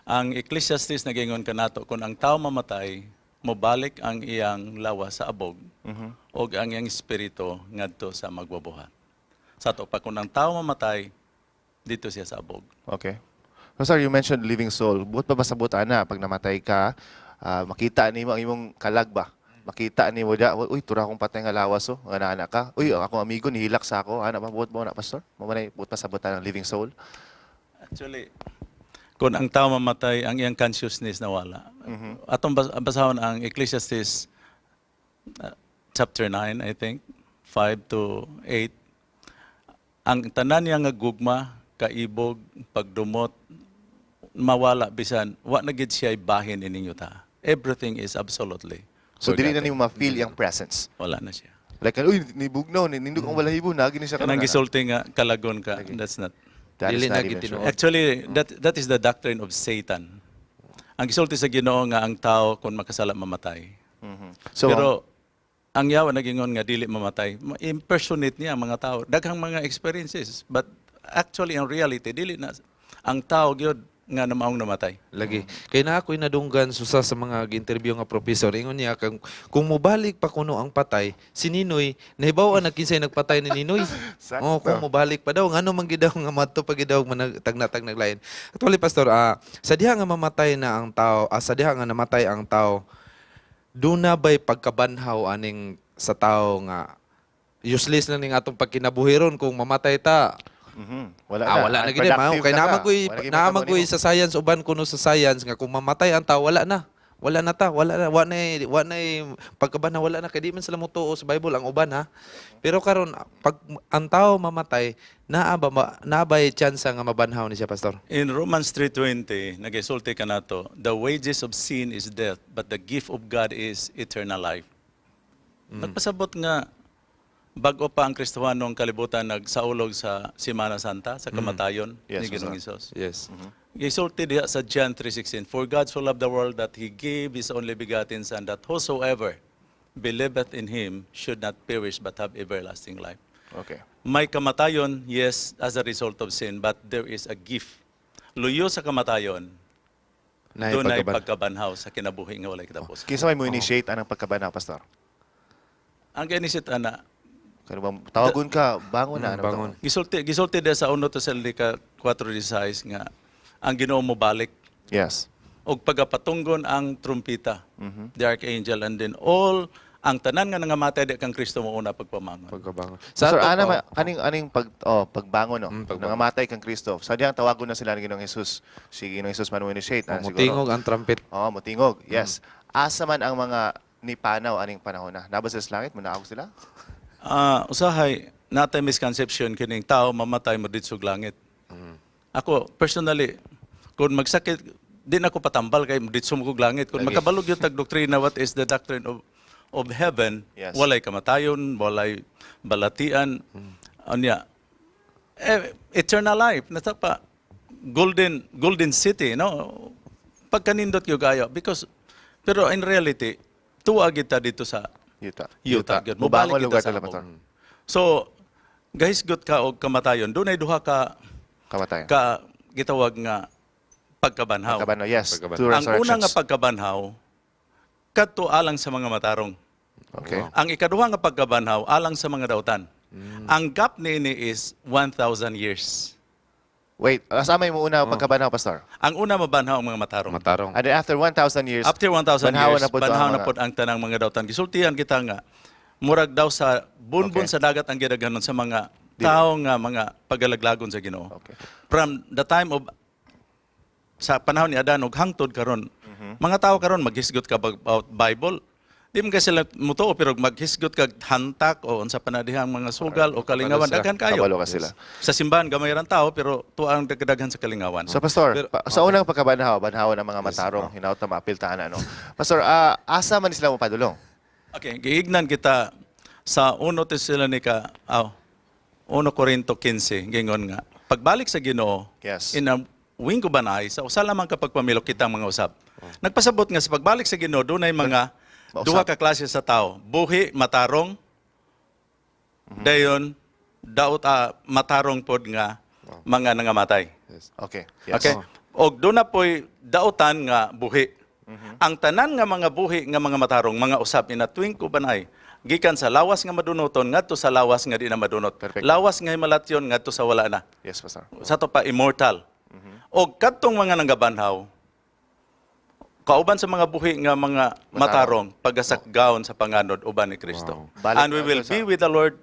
Ang Ecclesiastes nagingon ka nato, kung ang tao mamatay, mobalik ang iyang lawa sa abog, o ang iyang espiritu ngadto sa magwabuhat. Sa to pa, kung ang tao mamatay, dito siya sa abog. Okay. So, sir, you mentioned living soul. Buot pa ba sa buta na pag namatay ka, makita nimo ang imong kalag ba? Makita nimo da, uy, tura akong patay nga lawas oh, nga anak ka. Uy, akong amigo nihilak sa ako. Ana ba buot mo na pastor? Mamanay buot pa sa buta ng living soul. Actually, kung ang tao mamatay, ang iyang consciousness nawala. Atong basahon ang Ecclesiastes chapter 9, I think, 5 to 8. Ang tanan niya nga gugma, kaibog, pagdumot, mawala bisan, wa na gid siya bahin ininyo ta. Everything is absolutely So, dili na forgotten. nimo ma-feel yung presence. Wala na siya. Like, uy, nibugnaw, nindog ang balahibo, nagin siya Kanang karon. gisulti nga kalagon ka, that's not. That is Dili not na even gitinuod. true. Actually, that is the doctrine of Satan. Ang gisulti sa Ginoo nga ang tao kung makasala mamatay. So, Pero ang yawa nagingon nga dili mamatay, impersonate niya ang mga tao. Daghang mga experiences, but actually in reality dili na ang tao gyud nga namaong namatay. Lagi. Kaya na ako'y nadunggan susa sa mga interview nga professor. Ingon niya, kung mubalik pa kuno ang patay, si Ninoy, nahibaw na kinsay nagpatay ni Ninoy. Oh, kung mubalik pa daw, ngano man gidaw nga madto pa gidaw tag naglain. Actually, pastor, sa diha nga mamatay na ang tao, sa diha nga namatay ang tao, doon na ba'y pagkabanhaw aning sa tao nga useless na ning atong pagkinabuhiron kung mamatay ta. wala na. Wala na gid mao. Kay Unproductive namagoy sa science uban kuno sa science nga kung mamatay ang tao wala na. Wala na ta, wala na pagkabanhaw wala na kay di man sila motuo sa Bible ang uban ha. Pero karon pag ang tao mamatay, naa ba chance nga mabanhaw ni siya pastor? In Romans 3:20, nagisulti ka nato, the wages of sin is death, but the gift of God is eternal life. Nagpasabot nga bago pa ang Kristohanong kalibutan nagsaulog sa Semana Santa, sa kamatayon Yes, ni Ginoong Pastor. Hesus. Yes. Gisulti diha sa John 3:16, for God so loved the world that He gave His only begotten Son, that whosoever believeth in Him should not perish but have everlasting life. Okay. May kamatayon, yes, as a result of sin, but there is a gift. Luyo sa kamatayon, doon ay pagkabanhaw sa kinabuhi nga walay kitapos. Kinsa may mo initiate anang pagkabana, pastor? Ang ganisit ana, Kano ba tawagon ka, bangon na, bangon. gisulti diha sa 1 Tesalonica 4:16 nga ang Ginoo mo balik Yes. og pagapatunggon ang trumpita, the archangel, and then all ang tanan nga nangamatay di kang Kristo mo una pagpamangon. Pagkabangon. Sir, ato- aning pagbangon no. Nangamatay kang Kristo. Sa diyang tawagon na sila ni Ginoong Hesus. Si Ginoong Hesus man mo initiate na mutingog ang trumpet. Oh, mutingog. Yes. Asa man ang mga nipanaw aning panahon na. Nabasa sa langit, muna ako sila. Usahay natay misconception kining tao mamatay mo dito sa langit. Ako personally kung magsakit di na ako patambal kay mo dito sa langit. Kung makabalog yung tagdoktrina what is the doctrine of heaven, Yes. walay kamatayon, walay balatian, anya eternal life nasa pa golden city, no? Pagkanindot yung gaya because pero in reality tuwa kita dito sa Yuta. Mubangon Mubalik lugar kita sa tala, abog. pastor. So, guys, good ka og kamatayon. Doon ay duha ka Kamatayan. gitawag nga pagkabanhaw. Pagkabana, yes. Pagkabana. Two Ang una resurrections. nga pagkabanhaw, kadto alang sa mga matarong. Okay. Ang ikaduha nga pagkabanhaw, alang sa mga dautan. Ang gap niini is 1,000 years. Wait, asama mo una pagkabana, pastor? Ang una mabanhaw ang mga matarong. Matarong. And then after 1,000 years, After 1,000 banhawan years, na po to banhaw ang na mga- po ang tanang mga dautan. Gisultihan kita nga, murag daw sa bunbun Okay. sa dagat ang gidaghanon sa mga tao nga mga pagalaglagon sa Ginoo. Okay. From the time of sa panahon ni Adan ug hangtod karon, mga tao karon maghisgot ka about Bible. Di man kasi sila mutuo pero maghisgot ka hantak o unsa pa na dihang mga sugal o kalingawan sila. daghan kayo. Kabalo ka sila. Sa simbahan gamay ra tao pero tuang daghan sa kalingawan. So, pastor, sa unang pagkabanhaw, banhawan ng mga matarong, hinaut na maapiltahan, ano? Pastor, asa man sila mo padulong? Okay, giignan kita sa 1 Tesalonica, 1 Corinto 15, gingon nga, pagbalik sa Ginoo, Yes. in a wing ko banay, sa usa lamang kapag pamilok kitang mga usab. Nagpasabot nga sa pagbalik sa Ginoo, doon ay mga Mausap. duha ka klase sa tao. Buhi, matarong, dayon, daot matarong pod nga mga nangamatay. Okay. Yes. Okay? Og doon na po'y daotan nga buhi. Ang tanan nga mga buhi nga mga matarong, mga usab, inatuwing ko banay, gikan sa lawas nga madunoton ngadto sa lawas nga di na madunot. Perfect. Lawas nga himalatyon ngadto sa wala na. Yes, Pastor. Sa to pa immortal. Og kadtong mga nanggabanhaw, kauban sa mga buhi nga mga matarong, pagasakgaon sa panganod uban ni Kristo. Balik And we will na to be with the Lord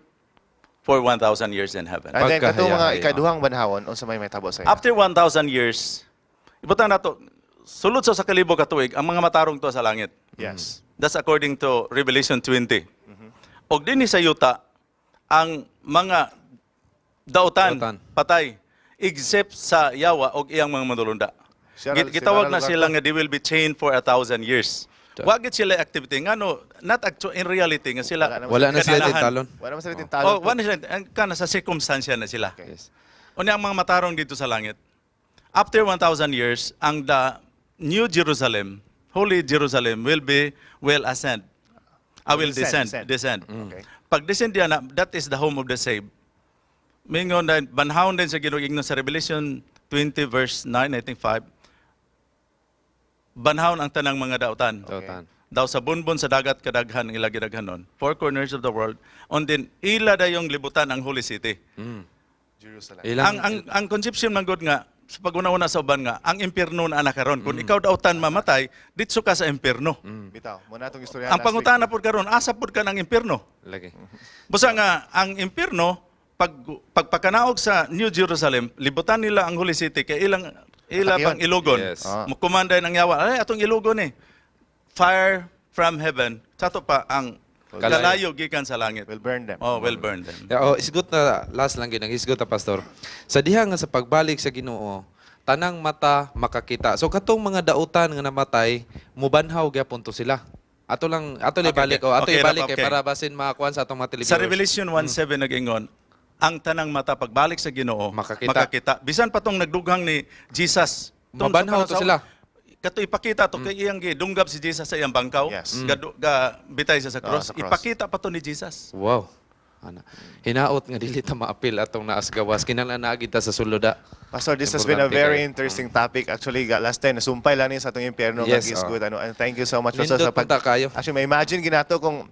for 1,000 years in heaven. And then, katong mga Pagkahaya-haya. ikaduhang banhawon, unsa may tabo sa iyo? After 1,000 years, ibutan na to, sulod sa kalibo ka tuig, ang mga matarong to sa langit. Yes. That's according to Revelation 20. Og dinhi sa yuta, ang mga daotan, patay, except sa yawa og iyang mga manulunda. Gitawag na sila nga they will be chained for 1,000 years. Wagit sila activity nga no, not in reality nga sila Wala na sila kanalahan. tintalon. Wala man sila Oh, tintalon. wala sila kana sa circumstansya na sila. Yes. Unya ang mga matarong dito sa langit. After 1,000 years, ang the New Jerusalem, Holy Jerusalem will ascend. Will descend. Okay. Pag descend yan, that is the home of the saved. Mingon na banhawon din sa Ginoo igno sa Revelation 20 verse 9, I think 5. Banhawon ang tanang mga daotan. Daotan. Daw sa bunbon sa dagat kadaghan ila gidaghanon. 4 corners of the world. On din ila dayong libutan ang Holy City. Jerusalem. Ang conception man gud nga sa pag-una-una sa uban nga ang impierno na anak karon kung ikaw daotan mamatay ditso ka sa impierno. Bitaw, muna itong istorya. Ang pangutana pod karon asa pod ka ng impierno. Lagi. Busa nga ang impierno pagpakanaog sa New Jerusalem libutan nila ang Holy City kay ila pang ilugon. Yes. Mukumanday ng yawa ay atong ilugon fire from heaven sato pa ang kalayo gikan sa langit. Will burn them. Oh, will burn them. Isgot na, last lang ginang, isgot na, Pastor. Sa diha nga sa pagbalik sa Ginoo, tanang mata makakita. So katong mga dautan nga namatay, mubanhaw gyapon to sila. Ato ibalik kay para basin makakuan sa atong mga televiewers. Sa Revelation 1:7 nag-ingon, ang tanang mata pagbalik sa Ginoo makakita. Bisan pa tong nagdugang ni Jesus. Mabanhaw to sila. Kato ipakita to kay iyang gidunggab si Jesus sa iyang bangkaw. Yes. Bitay siya sa cross. sa cross. Ipakita pa to ni Jesus. Wow. Hinaot nga dili ta maapil atong naasgawas kinahanglan na kita sa suluda. Pastor, this has been a very interesting topic. Actually, last time, nasumpay lang niya sa itong impyerno. Yes, Is good. And thank you so much, Pastor. Lindot punta kayo. Actually, may imagine ginato kung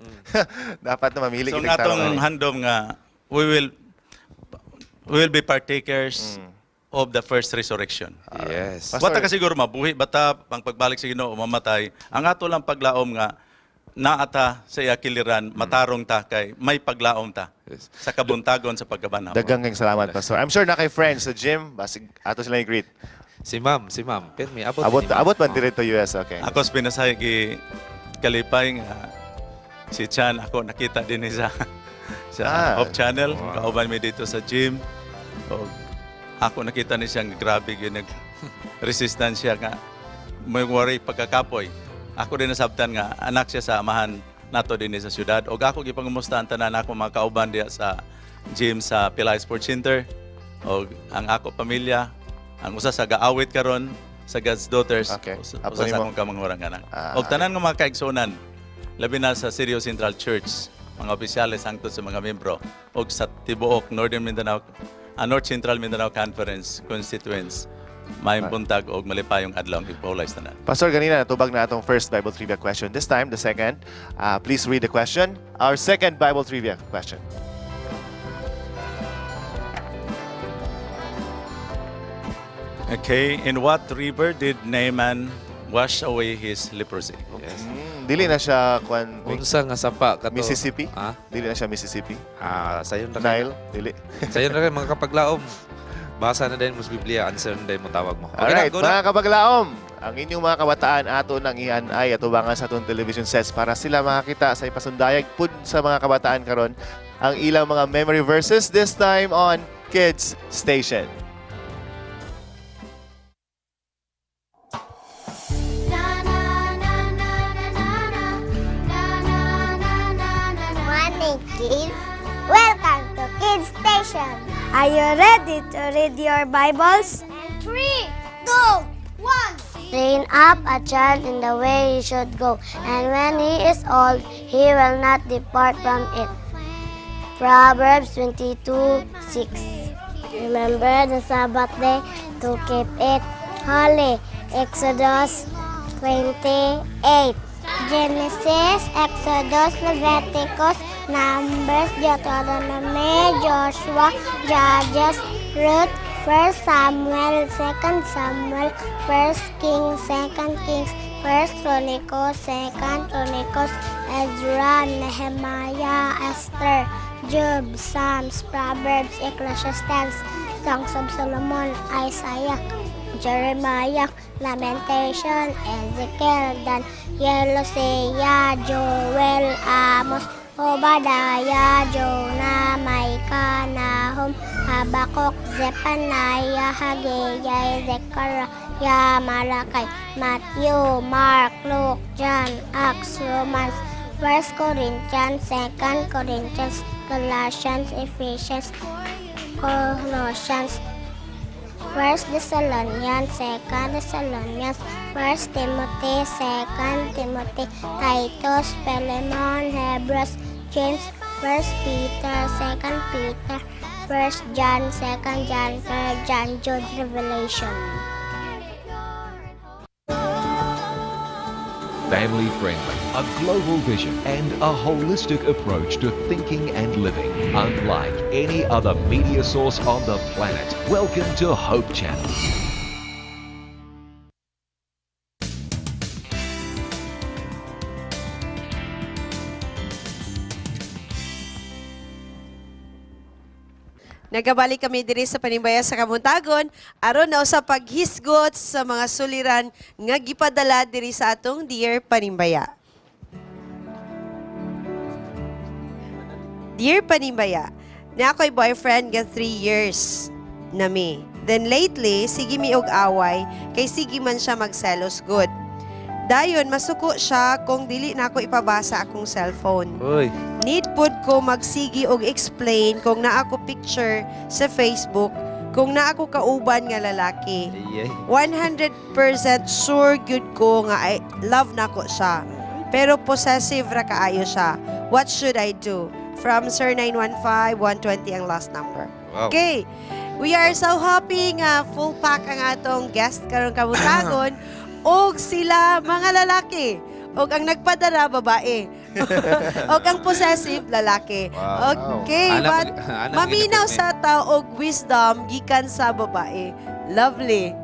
dapat na mamili. So kita nga handom nga we will be partakers of the first resurrection. Yes. Bata ka siguro mabuhi, bata pang pagbalik sa Ginoo mamatay. Ang ato lang paglaom nga naata sa iya kiliran, matarong ta kay may paglaom ta sa kabuntagon sa pagkabanaw. Dagang salamat, Pastor. I'm sure na kay friends sa gym, basig ato sila i-greet. Si ma'am. Pero may abot. Abot man dito US, okay. Ako pinasay gi kalipay nga si Chan ako nakita din sa Hope Channel, kauban mi dito sa gym. O, ako nakita ni siyang grabe gyud resistensya nga may worry pagkakapoy. Ako din nasabtan nga anak siya sa amahan nato din sa syudad. Og ako gipangumustahan tanan ako mga kauban diya sa gym sa Pilay Sports Center. Og ang ako pamilya, ang usa sa gaawit karon sa God's Daughters, usa sa akong kamanghurang anak. Og tanan nga mga kaigsunan, labi na sa CdeO Central Church, mga opisyales hangtod sa mga membro, og sa tibuok North Central Mindanao Conference constituents, maayong buntag og malipayong adlaw ang igpahulay sa tanan. Pastor, ganina natubag na atong first Bible trivia question. This time, the second. Please read the question. Our second Bible trivia question. Okay, in what river did Naaman wash away his leprosy? Yes. Dili na siya unsa nga sapa kato Mississippi? Dili na siya Mississippi? Sayon ra Nile? Dili. Sayon ra mga kapaglaom. Basa na din mo sa Biblia, answer na din mo tawag mo. Alright, mga kapaglaom, ang inyong mga kabataan ato nang ianay at ubangan sa atong television sets para sila makakita sa ipasundayag pud sa mga kabataan karon ang ilang mga memory verses, this time on Kids Station. Na na na na na na na na na question. Are you ready to read your Bibles? 3, 2, 1. Train up a child in the way he should go, and when he is old, he will not depart from it. Proverbs 22:6. Remember the Sabbath day to keep it holy. Exodus 28. Genesis, Exodus, Leviticus, Numbers, Deuteronomy, Joshua, Judges, Ruth, 1 Samuel, 2 Samuel, 1 Kings, 2 Kings, 1 Chronicles, 2 Chronicles, Ezra, Nehemiah, Esther, Job, Psalms, Proverbs, Ecclesiastes, Songs of Solomon, Isaiah, Jeremiah, Lamentation, Ezekiel, Daniel, Hosea, Joel, Amos, Obadiah, Jonah, Micah, Nahum, Habakkuk, Zephaniah, Haggai, Zechariah, Malachi, Matthew, Mark, Luke, John, Acts, Romans, 1 Corinthians, 2 Corinthians, Galatians, Ephesians, Colossians, 1 Thessalonians, 2 Thessalonians, 1 Timothy, 2 Timothy, Titus, Philemon, Hebrews, James, 1 Peter, 2 Peter, 1 John, 2 John, 3 John, Jude, Revelation. Family friendly, a global vision, and a holistic approach to thinking and living, unlike any other media source on the planet. Welcome to Hope Channel. Nagabalik kami diri sa Panimbaya sa Kabuntagon aron na sa paghisgot sa mga suliran nga gipadala diri sa atong Dear Panimbaya. Dear Panimbaya, na ako'y boyfriend nga 3 years na mi. Then lately, sige mi og away kay sige man siya magselos good. Dayon masuko siya kung dili na ako ipabasa akong cellphone. Uy. Need pod ko magsigi og explain kung naa ako picture sa Facebook, kung naa ako kauban nga lalaki. 100% sure good ko nga I love na ko siya. Pero possessive ra kaayo siya. What should I do? From Sir 915-120 ang last number. Wow. Okay. We are so happy nga full pack ang atong guest karong Kabuntagon. Og sila mga lalaki. Og ang nagpadara babae. Og ang possessive lalaki. Wow. Okay, but maminaw ginagamit. sa tao og wisdom gikan sa babae. Lovely.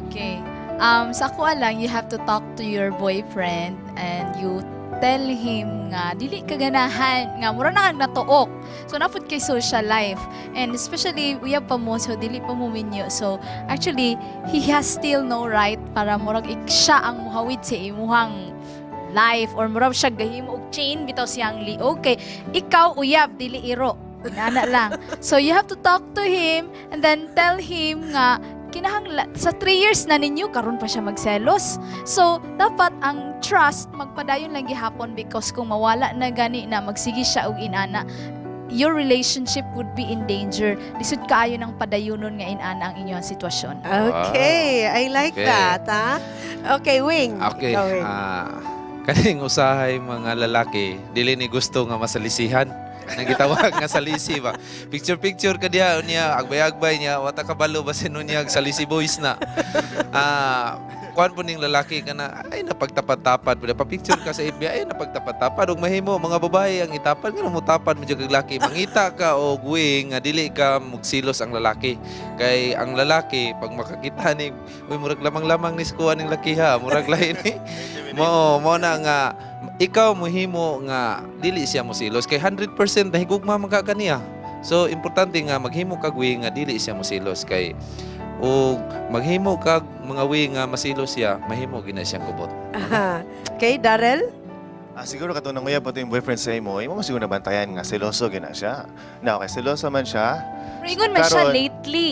Okay. Sa ako lang, you have to talk to your boyfriend and you tell him nga dili ka ganahan nga mura na kag natuok. So napud kay social life, and especially we have pa mo, so dili pa mo minyo. So actually he has still no right para murag siya ang muhawid sa imuhang life, or murag siya gahimo og chain bitaw siyang liog kay ikaw uyab dili iro. Inana lang. So you have to talk to him and then tell him nga kinahanglan sa 3 years na ninyo karon pa siya magselos. So dapat ang trust magpadayon lang gihapon, because kung mawala na gani na magsigi siya og inana, your relationship would be in danger. Lisod kaayo ng padayunon nga inana ang inyong sitwasyon. Okay, I like Okay. that, ha? Okay, Wing. Okay. Ikaw, Wing. Kaning usahay mga lalaki, dili ni gusto nga masalisihan. Nang gitawag nga salisi ba. Picture ka niya, agbay-agbay niya, wata kabalo basin niya salisi boys na. Kuan po ning lalaki ka na, ay napagtapat-tapat. Pa-picture ka sa EPI, ay napagtapat-tapat. Huwag mahimo, mga babae ang itapan, nga mutapan mo dyan lalaki. Mangita ka o guwing, nga dili ka magsilos ang lalaki. Kay ang lalaki, pag makakita ni, uy, murag lamang-lamang ni skuha ning laki ha, murag lain ni. Mo na nga, ikaw mohimo nga dili siya mosilos kay 100% nahigugma man ka kaniya. So importante nga maghimo kag wi nga dili siya mosilos kay o maghimo kag mga wi nga masilos siya, mahimo gina siyang kubot. Okay, Darrell? Siguro katong nanguya pa ito yung boyfriend sa imo, imo siguro nabantayan nga seloso gina siya. Now, okay, seloso man siya. Pero ingon man siya Karon- lately.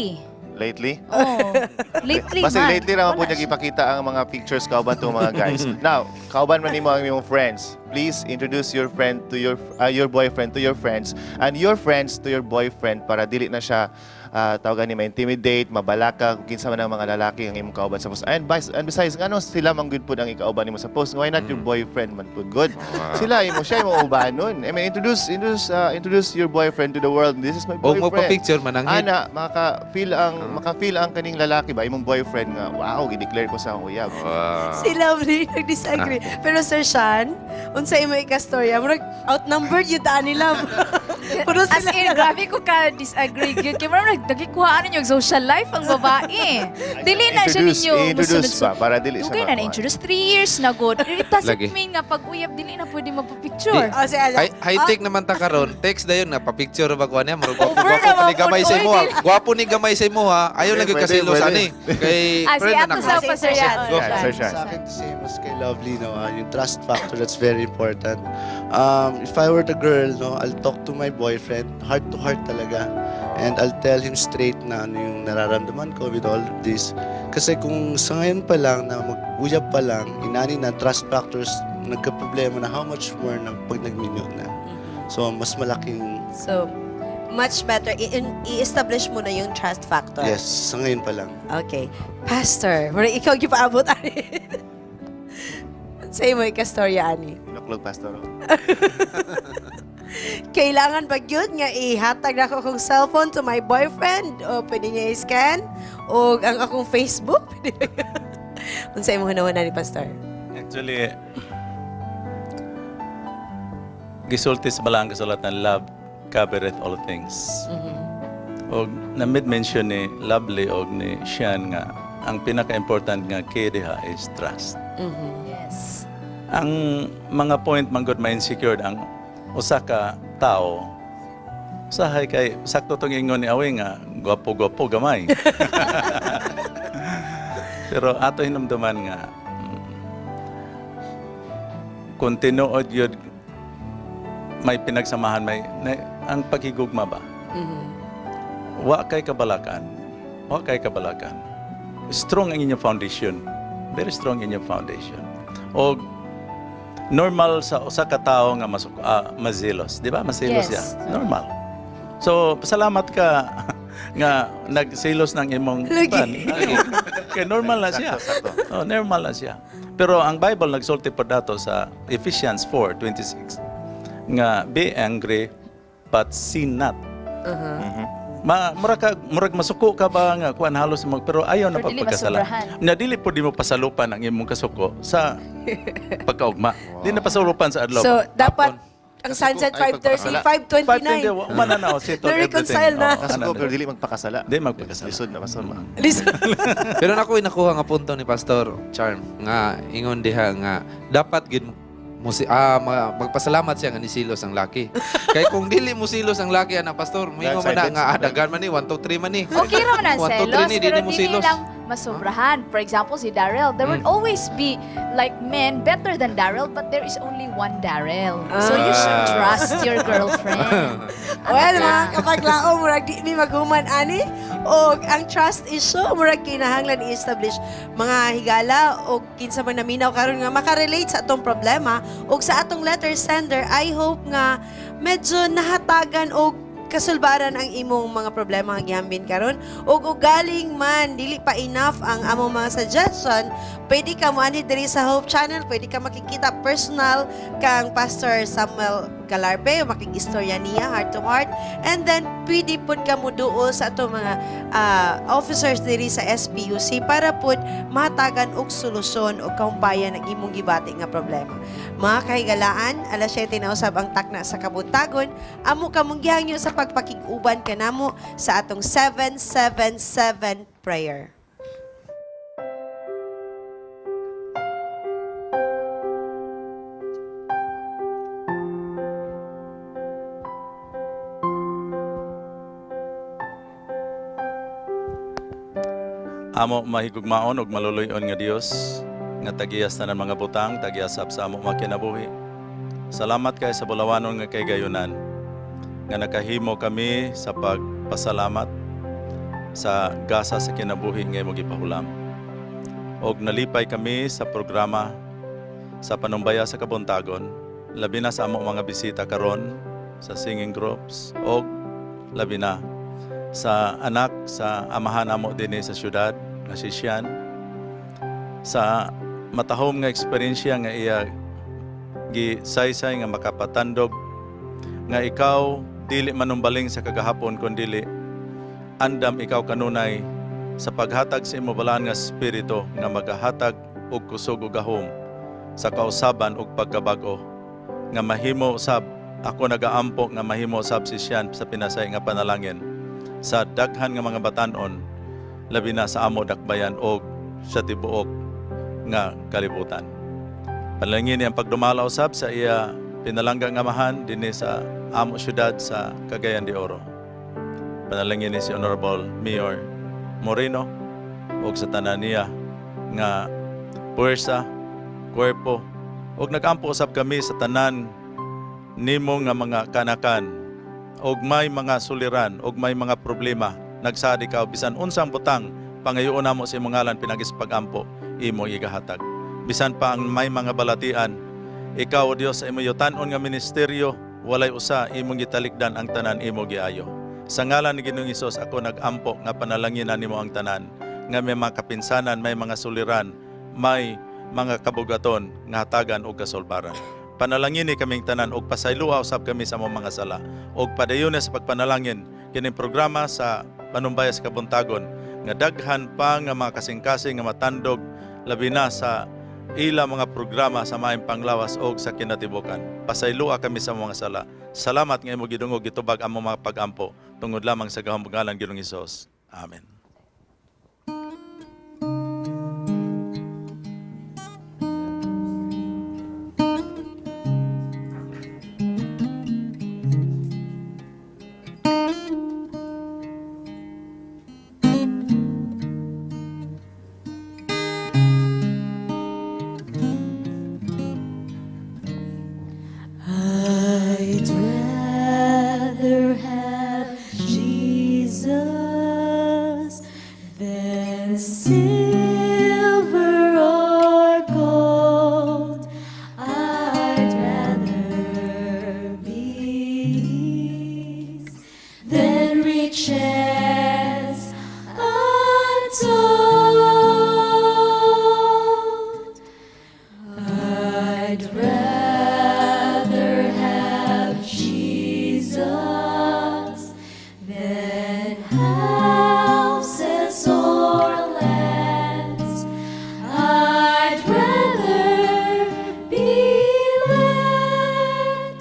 Lately? Oh, lately Basta man. lately naman po Wala niya ipakita ang mga pictures kauban to mga guys. Now, kauban man nimo ang imong friends. please introduce your friend to your boyfriend to your friends and your friends to your boyfriend para dili na siya tawagan ni ma-intimidate, mabalaka kung kinsa man ang mga lalaki ang imong kauban sa post. And besides, ngano sila man good pud ang ikauban nimo sa post? Why not your boyfriend man pud good? Siya imo ubanon. I mean, introduce your boyfriend to the world. This is my O boyfriend. magpa-picture mananghit. Ana, makaka-feel ang kaning lalaki ba imong boyfriend nga, wow, gi-declare ko sa akong uyab. Si Lovely nag-disagree. Pero Sir Sean, unsa imo ikastorya, murag outnumbered yun daan nila. Pero As in, grabe ko ka disagree gyud kay murag nagikuhaan ninyo social life ang babae. Dili na siya ninyo introduce ba para dili Dugay siya na introduce 3 years na good. It doesn't Lagi. mean nga pag uyab dili na pwede magpa-picture. High-tech naman ta karon. Text dayon na pa-picture ba kuan niya, murag gwapo Over ni naman gamay po, sa imo. oy, Gwapo ni gamay sa imo ha. Ayaw lagi Pwede, kasilos pwede. ani. Kay Si friend Ato na sa nako. pa Sir Sean. Go, Sir Sean. Sa akin, the same as kay Lovely, no? Yung trust factor, that's very important. If I were the girl, no, I'll talk to my boyfriend, heart to heart talaga. And I'll tell him straight na ano yung nararamdaman ko with all of this. Kasi kung sa ngayon pa lang, na mag-uyab pa lang, inani na trust factors, nagka-problema na how much more na pag nag-minyo na. So, mas malaking... So, much better. I-establish mo na yung trust factor. Yes, sa ngayon pa lang. Okay. Pastor, mura ikaw gipaabot ani. Sa imo ikastorya ani. Naklog, Pastor. Kailangan ba yun nga ihatag na ako akong cellphone to my boyfriend o pwede niya i-scan o ang akong Facebook? Unsa imo hunahunan ni Pastor? Actually, gisulti sa balang kasulatan, love covereth all things. Og na-mention ni Lovely og ni Sean nga ang pinaka-important nga kay diha is trust. Yes. Ang mga point manggod ma-insecure ang usa ka tao, usahay kay sakto tong ingon ni Awi nga gwapo-gwapo gamay. Pero ato hinumduman nga kung tinuod yun may pinagsamahan, ang paghigugma ba? Wa kay kabalakan. Strong ang inyong foundation. Very strong in your foundation. O normal sa usa ka tawo nga mazilos, di ba? Masilos siya. Normal. So, pasalamat ka nga nagsilos ng imong pan. Kaya normal na siya. Oh, normal na siya. Pero ang Bible nagsulti po dato sa Ephesians 4:26 nga be angry but sin not. Murag masuko ka ba nga kuan halos pero ayaw na pagpagkasala. Na dili po di mo pasalupan ang imong kasuko sa pagkaugma. Di na pasalupan sa adlaw. So, dapat ang sunset 5:30, 5:29. Mananaw settle Na-reconcile na. Kasuko pero dili magpakasala. Di magpakasala. Lisod na Pastor. Pero nako'y nakuha nga punto ni Pastor Charm nga ingon diha nga dapat gid magpasalamat siya nga ni silos ang laki. Kay kung dili mo silos ang laki ana Pastor, moingon man na nga dagan man ni 1 2 3 man ni. Okay ra man ang 1 2 3 selos, ni pero dili mo dili silos. lang masobrahan. For example, si Daryl, there would always be like men better than Daryl, but there is only one Daryl. So you should trust your girlfriend. Well, mga kapaglao, murag di mi maghuman ani. O ang trust issue, murag kinahanglan i-establish mga higala o kinsa man naminaw karon nga makarelate sa atong problema o sa atong letter sender. I hope nga medyo nahatagan o kasulbaran ang imong mga problema nga gihambin karon ug galing man dili pa enough ang among mga suggestion, pwede ka mo ani diri sa Hope Channel, pwede ka makikita personal kang Pastor Samuel Galarbe o makikistorya niya heart to heart, and then pwede pud ka mo duol sa ato mga officers diri sa SPUC para pud mahatagan og solusyon o kahumpayan ang imong gibati nga problema. Mga kahigalaan, alas 7 na usab ang takna sa Kabuntagon. Amo kamong gihangyo sa pagpakig-uban kanamo sa atong 777 prayer. Amo mahigugmaon og maluluyon nga Dios nga tagiyas na ng mga butang, tagiyasap sa amo makinabuhi. Salamat kay sa bulawanon nga kay gayunan nga nakahimo kami sa pagpasalamat sa gasa sa kinabuhi nga imong gipahulam. Og nalipay kami sa programa sa Panimbaya sa Kabuntagon labi na sa amo mga bisita karon sa singing groups o labi na sa anak sa amahan amo dinhi sa syudad nga si Sian, sa matahom nga eksperyensya nga iya gisaysay nga makapatandog nga ikaw dili manumbaling sa kagahapon kundi andam ikaw kanunay sa paghatag sa imo balaan nga espiritu nga magahatag og kusog ug gahom sa kausaban ug pagkabag-o nga mahimo usab ako nagaampo nga mahimo usab si Sian sa pinasay nga panalangin sa daghan nga mga batan-on labi na sa amo dakbayan og sa tibuok nga kalibutan. Panalangin ang pagdumala usab sa iya pinalanggang amahan dinhi sa amo syudad sa Cagayan de Oro. Panalangin ni si Honorable Mayor Moreno ug sa tanan niya nga puwersa, kwerpo ug nagampo usab kami sa tanan nimo nga mga kanakan ug may mga suliran ug may mga problema nagsaad ikaw bisan unsang butang pangayoon namo sa imong ngalan pinagispag-ampo imo igahatag. Bisan pa ang may mga balatian, ikaw o Dios sa imo yutan-on nga ministeryo walay usa imong gitalikdan ang tanan imo giayo. Sa ngalan ni Ginoong Hesus ako nag-ampo nga panalanginan nimo ang tanan nga may mga kapinsanan, may mga suliran, may mga kabugaton nga hatagan og kasolbaran. Panalangin ni kaming tanan og pasayloa usab kami sa among mga sala og padayon sa pagpanalangin kining programa sa Panimbaya sa Kabuntagon nga daghan pa nga mga kasing-kasing nga matandog labi na sa ila mga programa sa maayong panglawas og sa kinatibukan. Pasayloa kami sa mga sala. Salamat nga imo gidungog gitubag among mga pag-ampo tungod lamang sa gahambugalan Ginoong Hesus. Amen. I'd rather have Jesus than silver or gold. I'd rather be than riches untold. I'd rather have Jesus than houses or lands. I'd rather be led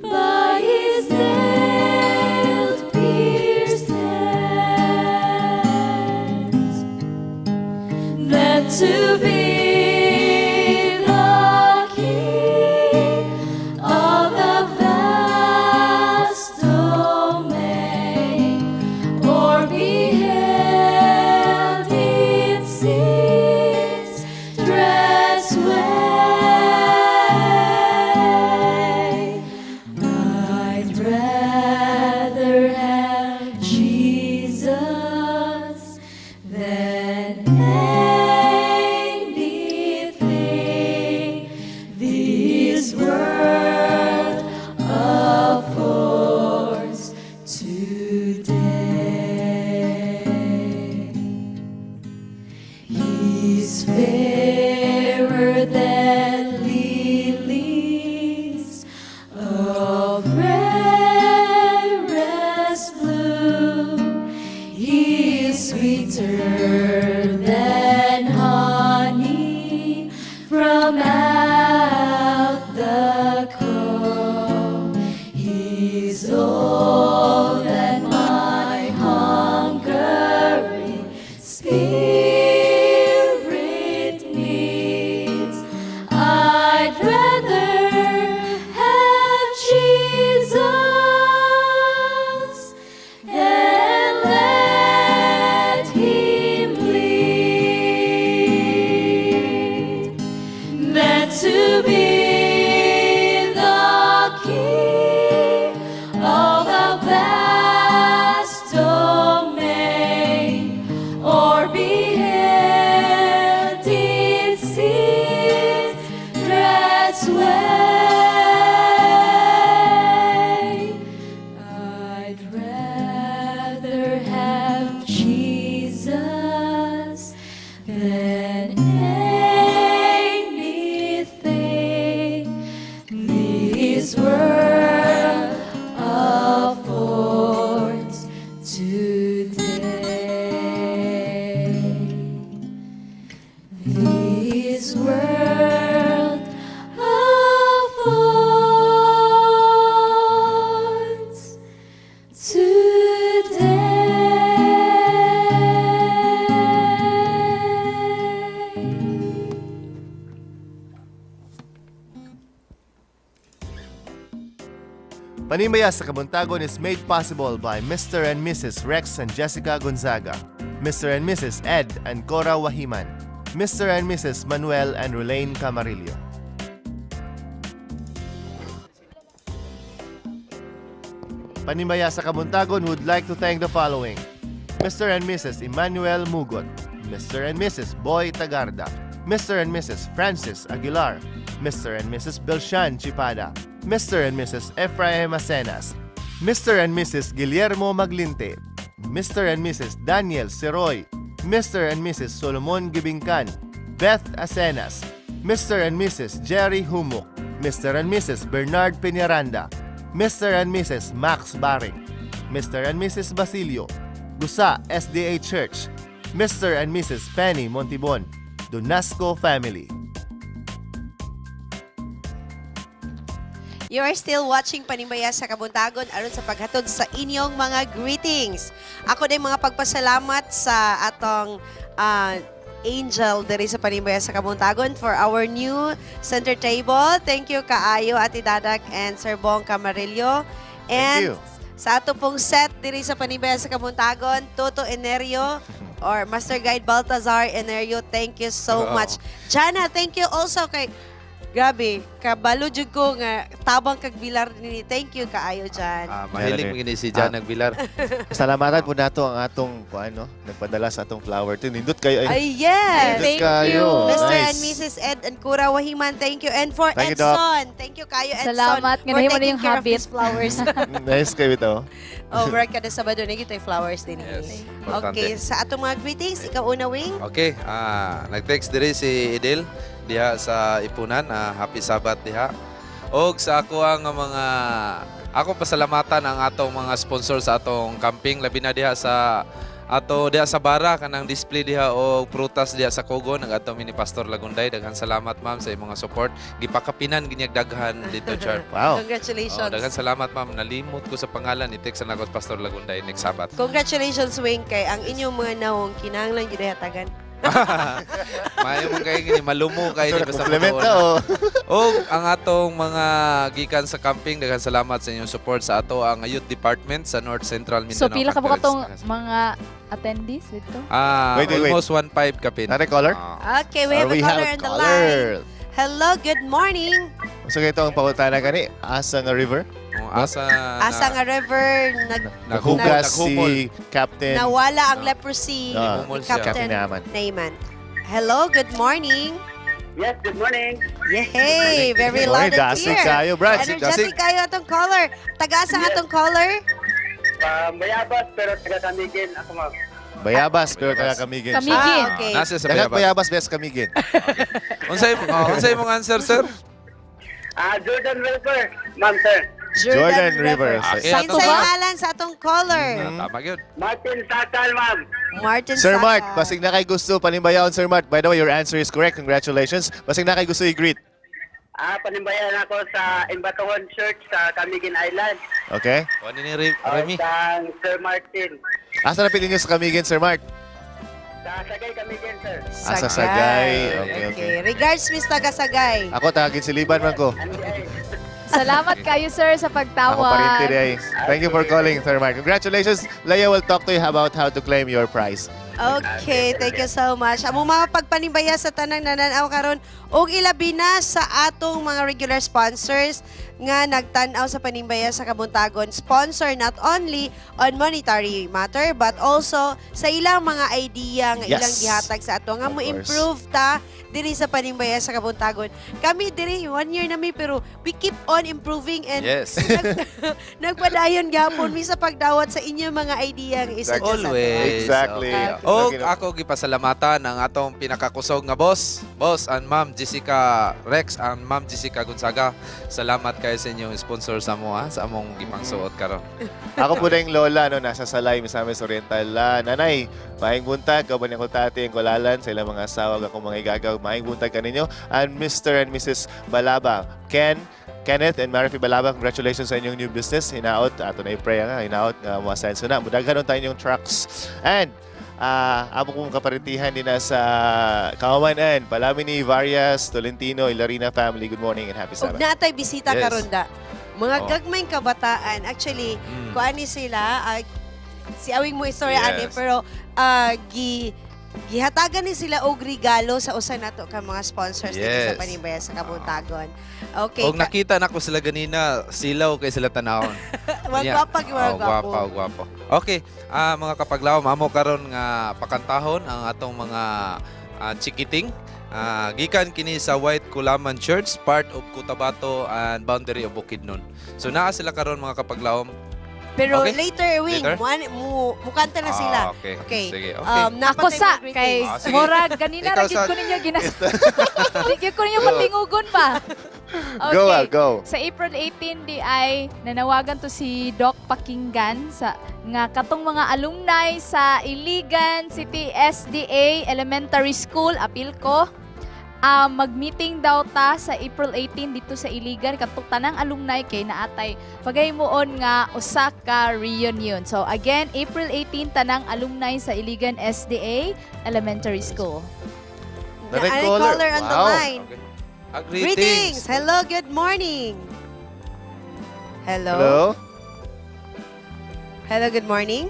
by His nail-pierced hands than to be the king of the vast domain, or be held in sin's dress way. I'd rather have Jesus than anything this world affords today. He's fairer than lilies of rarest bloom. He is sweeter than honey from out the comb. He's all that my hungering spirit needs. I'd rather have Jesus than let Him Panimbaya sa Kabuntagon is made possible by Mr. and Mrs. Rex and Jessica Gonzaga, Mr. and Mrs. Ed and Cora Wahiman, Mr. and Mrs. Manuel and Relaine Camarillo. Panimbaya sa Kabuntagon would like to thank the following: Mr. and Mrs. Emmanuel Mugot, Mr. and Mrs. Boy Tagarda, Mr. and Mrs. Francis Aguilar, Mr. and Mrs. Belshan Chipada, Mr. and Mrs. Efraim Acenas, Mr. and Mrs. Guillermo Maglinte, Mr. and Mrs. Daniel Seroy, Mr. and Mrs. Solomon Gibingkan, Beth Acenas, Mr. and Mrs. Jerry Humuk, Mr. and Mrs. Bernard Peñaranda, Mr. and Mrs. Max Baring, Mr. and Mrs. Basilio, Gusa SDA Church, Mr. and Mrs. Penny Montibon, Donasco family. You are still watching Panimbaya sa Kabuntagon aron sa paghatod sa inyong mga greetings. Ako din mga pagpasalamat sa atong Angel diri sa Panimbaya sa Kabuntagon for our new center table. Thank you kaayo Ate Dadak and Sir Bong Camarillo. And Thank you. sa ato pong set diri sa Panimbaya sa Kabuntagon, Toto Enerio or Master Guide Baltazar Enerio, thank you so much. Jana, thank you also kay grabe, kabalo jud ko nga tabang kag bilar ni. Thank you kaayo Jan. Mahilig mo gini si Jan nagbilar. Salamatan po nato ang atong ano, nagpadala sa atong flower. Nindot kayo. Ay, yes! Nindot kayo. Mr. Nice. and Mrs. Ed and Cura Wahiman, thank you. And for Thank you, Doc. Edson, thank you kayo Edson. Salamat. for Ganun mo na taking yung care of habit. his flowers. Nice kayo ito. Oh, work kada Sabado na yung flowers din. Yes, Okay, importante. sa atong mga greetings, ikaw una Wing. Okay, nag-text diri si Edel diha sa Ipunan. Happy Sabat diha. Og sa ako ang mga ako pasalamatan ang atong mga sponsor sa atong camping labi na diha sa ato diha sa bara kanang display diha og prutas diha sa Kogon ang atong mini Pastor Lagunday. Daghan salamat ma'am sa imong support. Gipakapinan ginyag daghan dito Char. Wow. Congratulations. Daghan salamat ma'am. Nalimot ko sa pangalan ni text na ako sa Pastor Lagunday next Sabat. Congratulations Wing kay ang inyong mga naong kinahanglan gyud hatagan. Mayo mo kay gini malumo kay di basta Compliment patuon. na O ang atong mga gikan sa camping, daghan salamat sa inyong support sa ato ang youth department sa North Central Mindanao. So, pila ka ba Conference. itong mga attendees dito? Wait. Almost 1.5 kapin. Nare caller? Okay, we have a caller on the line. Hello, good morning. So ito ang pangutana gani, asa nga river? Asa nga river Naghugas si Captain. nawala ang leprosy Nimumol ni siya. Captain Captain Naaman. Hello, good morning. Yes, good morning. Yay! Very Oy, loud and dasig clear. kayo, Brad. Energetic kayo atong caller. Taga-asa nga atong caller? Bayabas, pero taga-Kamigin ako, ma'am. Bayabas, pero kaya kamigin. Kamigin. Okay. Nasa sa Dagat Bayabas. Bayabas, best kamigin. Unsay mong answer, sir? Jordan River, ma'am, sir. Jordan River. Okay, Sa ato insay ba? ngalan sa atong caller? Tama gyud. Martin Sakal, ma'am. Martin Sir Saka. Mark, basig na kay gusto panimbayaon, Sir Mark. By the way, your answer is correct. Congratulations. Basig na kay gusto i-greet. Panimbayan ako sa Imbatuhon Church sa Camiguin Island. Okay? Kuha ni Remy. Sa Sir Martin. Asa na pili niyo sa Kamigin, Sir Mark? Sa Sagay Camiguin, sir. Sa Sagay. Okay. Regards, Miss Taga-Sagay. Ako, tagin si Liban man ko. Salamat kayo, sir, sa Ako pagtawag. parinti rin. Thank you for calling, Sir Mark. Congratulations. Leia will talk to you about how to claim your prize. Okay, thank you so much. Among mga pagpanimbaya sa tanang nananaw karon ug ilabi na sa atong mga regular sponsors nga nagtan-aw sa Panimbaya sa Kabuntagon. Sponsor not only on monetary matter but also sa ilang mga idea nga Yes. ilang gihatag sa ato nga Of mo course. improve ta diri sa Panimbaya sa Kabuntagon. Kami diri 1 year na mi pero we keep on improving and Yes. nagpadayon gyapon mi sa pagdawat sa inyong mga idea nga isa Always. Exactly. Okay. O ako gipasalamatan ang atong pinakakusog nga boss and Ma'am Jessica Rex and Ma'am Jessica Gonzaga. Salamat kayo sa inyong sponsor sa mo sa among gipangsuot karon. Ako po na yung lola, no, nasa Salay, Misamis Oriental. Nanay, maing buntag, kaban ko tati ang kulalan sa ilang mga asawa, ako mga igagaw, maing buntag ka ninyo. And Mr. and Mrs. Balaba, Kenneth and Marifi Balaba, congratulations sa inyong new business. Hinaot, ato na i-pray nga, hinaot, mga senso na. Mudaghan tayo yung trucks. And, amo kong kaparintihan din na sa Kawaman, Palamini, Varias, Tolentino, Ilarina family. Good morning and happy Ug Sabbath. natay bisita Yes. karon da. Mga Oh. gagmayng kabataan. Actually, kuani sila, si awing mo istorya ani, Yes. pero gihatagan ni sila og regalo sa usa nato ka mga sponsors dito sa Yes. Panimbaya sa Kabuntagon. Okay. Kung nakita na ko sila ganina, silaw kay sila tanawon. Magwapa, magwapo. Gwapo. Okay, mga kapaglaw, mamo karon nga pakantahon ang atong mga chikiting. Gikan kini sa White Kulaman Church, part of Cotabato and boundary of Bukidnon. So naa sila karon mga kapaglawom. Pero Okay. later, Wing, Later? mukanta na sila. Okay. Okay. Sige, okay. Ako sa, kay Sige. Morag, ganina Ikaw rin sa- ko ninyo Di ko ninyo matingugon pa. Go, Okay. go. Sa April 18 di ay nanawagan to si Doc Pakinggan sa nga katong mga alumni sa Iligan City SDA Elementary School, apil ko. Mag-meeting daw ta sa April 18 dito sa Iligan katong tanang alumni kay naatay pagaymuon nga usa ka reunion. So again, April 18 tanang alumni sa Iligan SDA Elementary School. Direct Any caller. caller on the Wow. line. Greetings. Hello, good morning. Hello? Hello, good morning.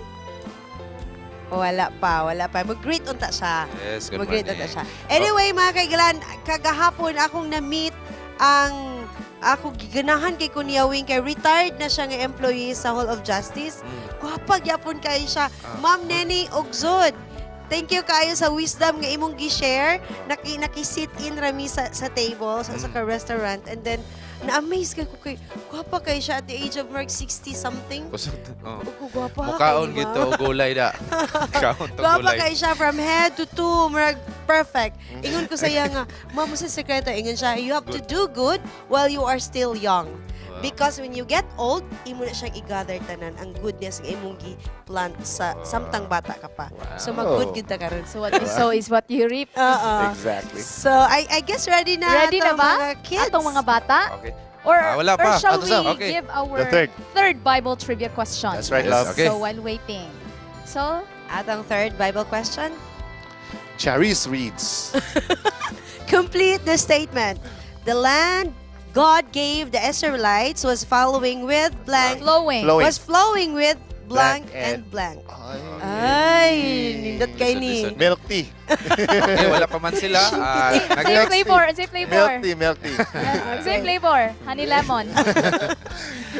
Wala pa. Mag-greet unta siya. Yes, good Mag-greet morning. unta siya. Anyway, mga kaigalan, kagahapon akong na-meet ang ako giganahan kay Kuya Wing kay retired na siya nga employee sa Hall of Justice. Gwapa gyapon kay siya. Ma'am Neni Ogzod. Thank you kayo sa wisdom nga imong gi-share. Naki-sit in rami sa table sa ka restaurant, and then na-amaze kay ko kay gwapa kay siya at the age of mark 60 something. Gwapa Mukaon gito og gulay da. Mukaon to Gwapa gulay. kay siya from head to toe, marag perfect. Ingon ko sa iya nga, ma'am sa sekreto, ingon siya, you have to do good while you are still young. Because when you get old, imo na siyang i-gather tanan ang goodness nga imong gi-plant sa samtang bata ka pa. So mag-good gid ta karon. So what you sow is what you reap. Exactly. So I guess ready na Ready na atong ba? mga kids. Atong mga bata? Okay. Or, Wala or pa. shall Ato we sa- okay. give our The third. Bible trivia question? That's right, Yes, love. okay. So while waiting. So, Atong third Bible question. Charis reads. Complete the statement. The land God gave the Israelites was following with blank. flowing. Flowing. Was flowing with blank Blank and and- blank. Ay. Ay, nindot kay ni. Listen. Milk tea. Okay, wala pa man sila. Same flavor. Same flavor. Milk tea. Same flavor. Honey lemon.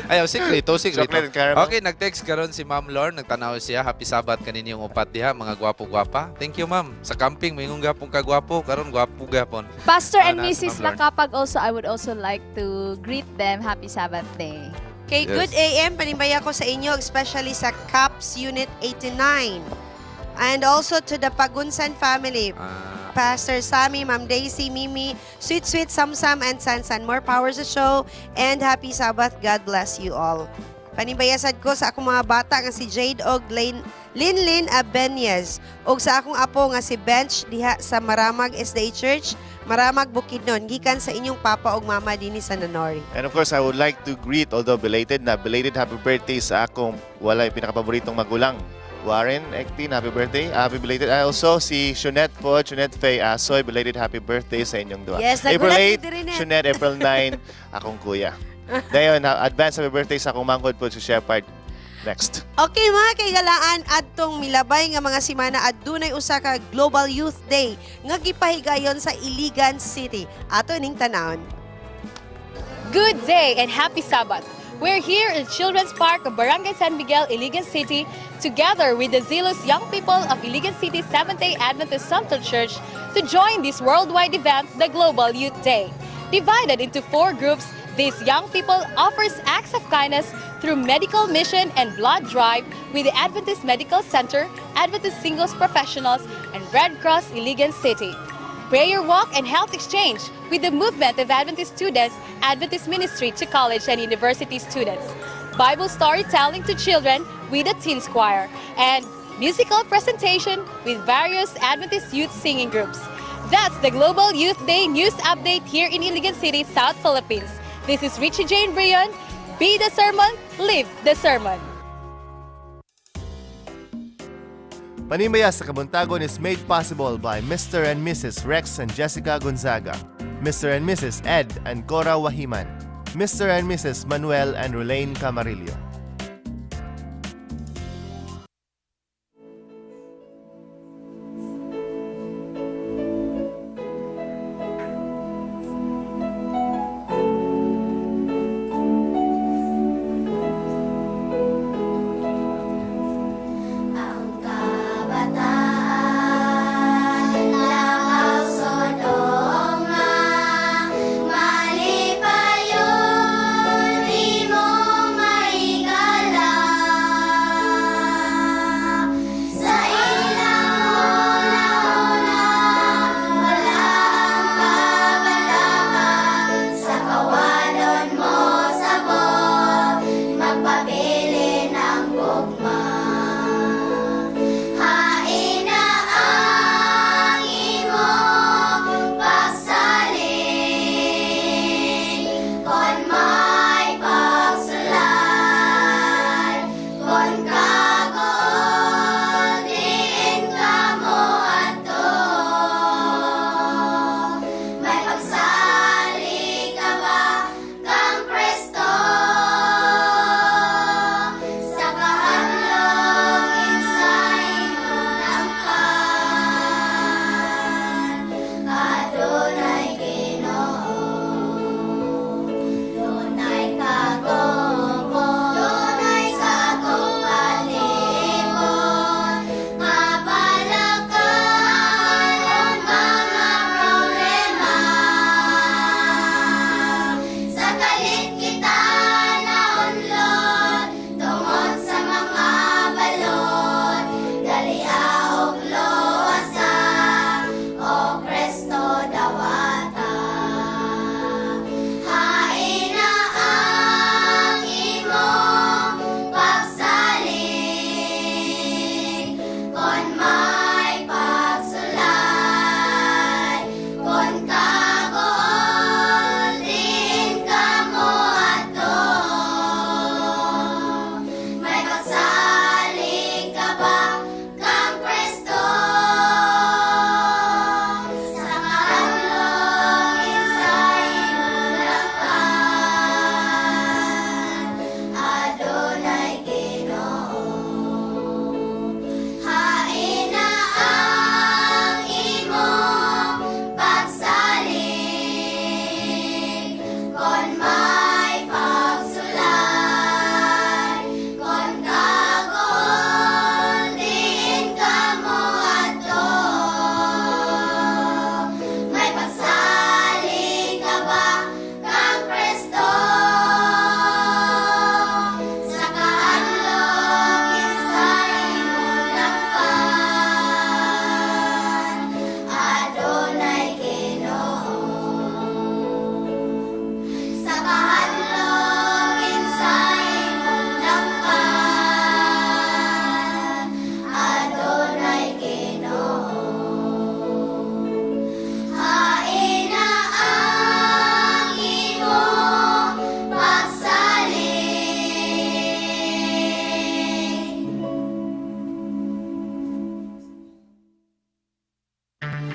Ayaw, sikreto. Chocolate and caramel. Okay, nag-text karon si Ma'am Lorne, nagtanaw siya. Happy Sabat kanini yung upat diha, mga gwapo-gwapa. Thank you, Ma'am. Sa camping, may gapong kagwapo, karon gwapo gapon. Pastor and Ma'am Mrs. Lorne. Lakapag also, I would also like to greet them. Happy Sabbath day. Okay, Yes. good AM. Panimbaya ko sa inyo, especially sa CAPS Unit 89. And also to the Pagunsan family. Pastor Sammy, Ma'am Daisy, Mimi, Sweet Sweet, Samsam, and Sansan. More power sa show. And happy Sabbath. God bless you all. Panimbayasad ko sa akong mga bata nga si Jade og Linlin Abenyez. Og sa akong apo nga si Bench diha sa Maramag SDA Church, Maramag Bukidnon. Gikan sa inyong papa og mama dinhi sa Nanori. And of course, I would like to greet, although belated happy birthday sa akong wala yung pinakapaboritong magulang. Warren Ektin, happy birthday. Happy belated. I also si Shunette po, Shunette Faye Asoy, belated happy birthday sa inyong dua. Yes, April nagulat 8, din rin eh. Shunette, April 9, akong kuya. Dayon, advance happy birthday sa akong mangkod po si Shepard. Next. Okay mga kaigalaan, adtong milabay nga mga simana adunay usa ka Global Youth Day nga gipahigayon sa Iligan City. Ato ning tanawon. Good day and happy Sabbath. We're here in Children's Park of Barangay San Miguel, Iligan City, together with the zealous young people of Iligan City Seventh-day Adventist Central Church to join this worldwide event, the Global Youth Day. Divided into 4 groups, these young people offers acts of kindness through medical mission and blood drive with the Adventist Medical Center, Adventist Singles Professionals, and Red Cross Iligan City. Prayer walk and health exchange with the movement of Adventist students, Adventist ministry to college and university students. Bible storytelling to children with a teen choir, and musical presentation with various Adventist youth singing groups. That's the Global Youth Day news update here in Iligan City, South Philippines. This is Richie Jane Brion. Be the sermon, live the sermon. Panimbaya sa Kabuntagon is made possible by Mr. and Mrs. Rex and Jessica Gonzaga, Mr. and Mrs. Ed and Cora Wahiman, Mr. and Mrs. Manuel and Rulaine Camarillo.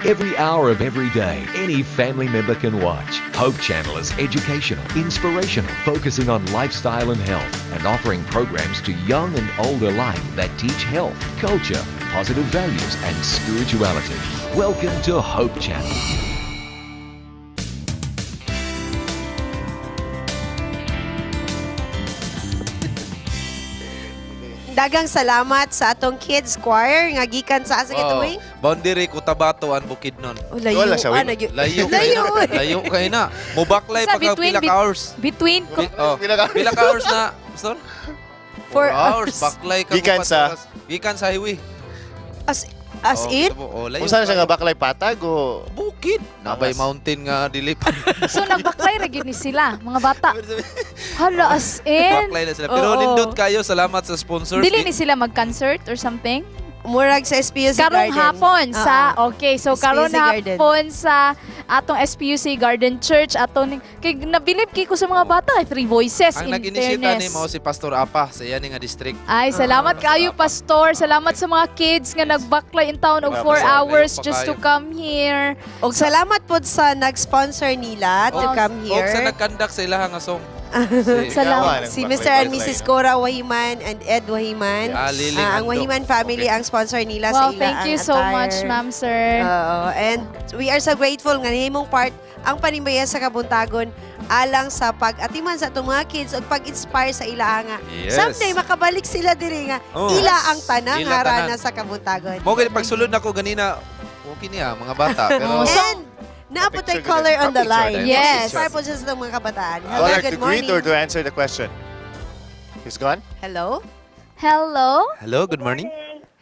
Every hour of every day, any family member can watch. Hope Channel is educational, inspirational, focusing on lifestyle and health, and offering programs to young and old alike that teach health, culture, positive values, and spirituality. Welcome to Hope Channel. Dagang salamat sa atong kids choir nga gikan sa asa gituwing. Boundary Cotabato an Bukidnon. Oh, layo. Wala siya, Ano, Layo Layo. Layo kay na. Mubaklay Sa pagka pila ka hours. Between Pila ka hours na. Son? 4 hours. Baklay ka Gikan sa- Gikan sa highway. As in? Layo. Kung saan siya nga baklay patag o... Bukid. Nabay mountain nga dilipan. So nagbaklay ra gyud ni sila, mga bata. Hala, as in. Baklay na sila. Pero Oo. nindot kayo, salamat sa sponsors. Dili ni sila mag-concert or something? Murag sa SPUC Karong Garden. hapon sa, okay, so SPUC karong Garden. hapon sa atong SPUC Garden Church, atong kay nabilib kay ko sa mga bata, 3 voices Ang in nag-inisyita ni fairness. mo si Pastor Apa sa iya ni nga district. Ay, salamat kaayo, Pastor. Salamat sa mga kids nga nagbaklay in town og 4 hours just to come here. Og salamat po sa nag-sponsor nila to come Og sa here. nag-conduct sa ilaha nga song. Salamat. Si Mr. and Mrs. Cora Wahiman and Ed Wahiman. Liling Ang Ando. Wahiman family ang sponsor nila sa Wow, ila thank you so much, ma'am, sir. And we are so grateful nga himong part ang Panimbaya sa Kabuntagon alang sa pag-atiman sa itong mga kids o pag-inspire sa ila nga. Yes. Someday makabalik sila diri nga Oh. ila ang tanang Ila harana tanan. sa Kabuntagon. Mo gani pagsulod nako ganina okay niya mga bata pero And naapot ay caller on the line. Yes. Inspire po siya sa mga kabataan. Hello, Caller good to greet morning. or to answer the question? He's gone? Hello? Hello? Hello, good morning.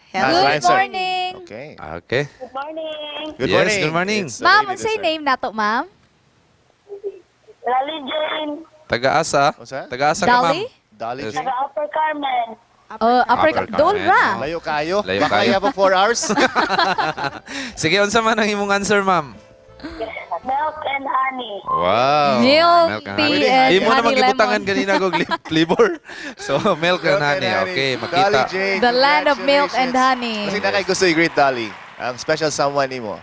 Hello. Good answer. morning. Okay. Okay. Good morning. Good Yes, morning. good morning. It's the Ma'am, lady say this name nato, ma'am. Lali Jane. Taga-asa. What's that? Taga-asa ka, ma'am. Dolly? Dolly Yes. Jane? Taga Upper Carmen. Upper Upper Dole Carmen. ra. Layo kayo. Layo Baka kayo. kaya pa 4 hours. Sige, unsa man ang imong answer, ma'am? Milk and honey. Wow. Milk, and tea, honey. and Imo na honey magibutangan lemon. ganina kog flavor. So, milk and honey. Okay, Dolly makita. Jane, The land of milk and congratulations. honey. Kasi na kay gusto i-greet Dolly. Ang special someone ni mo.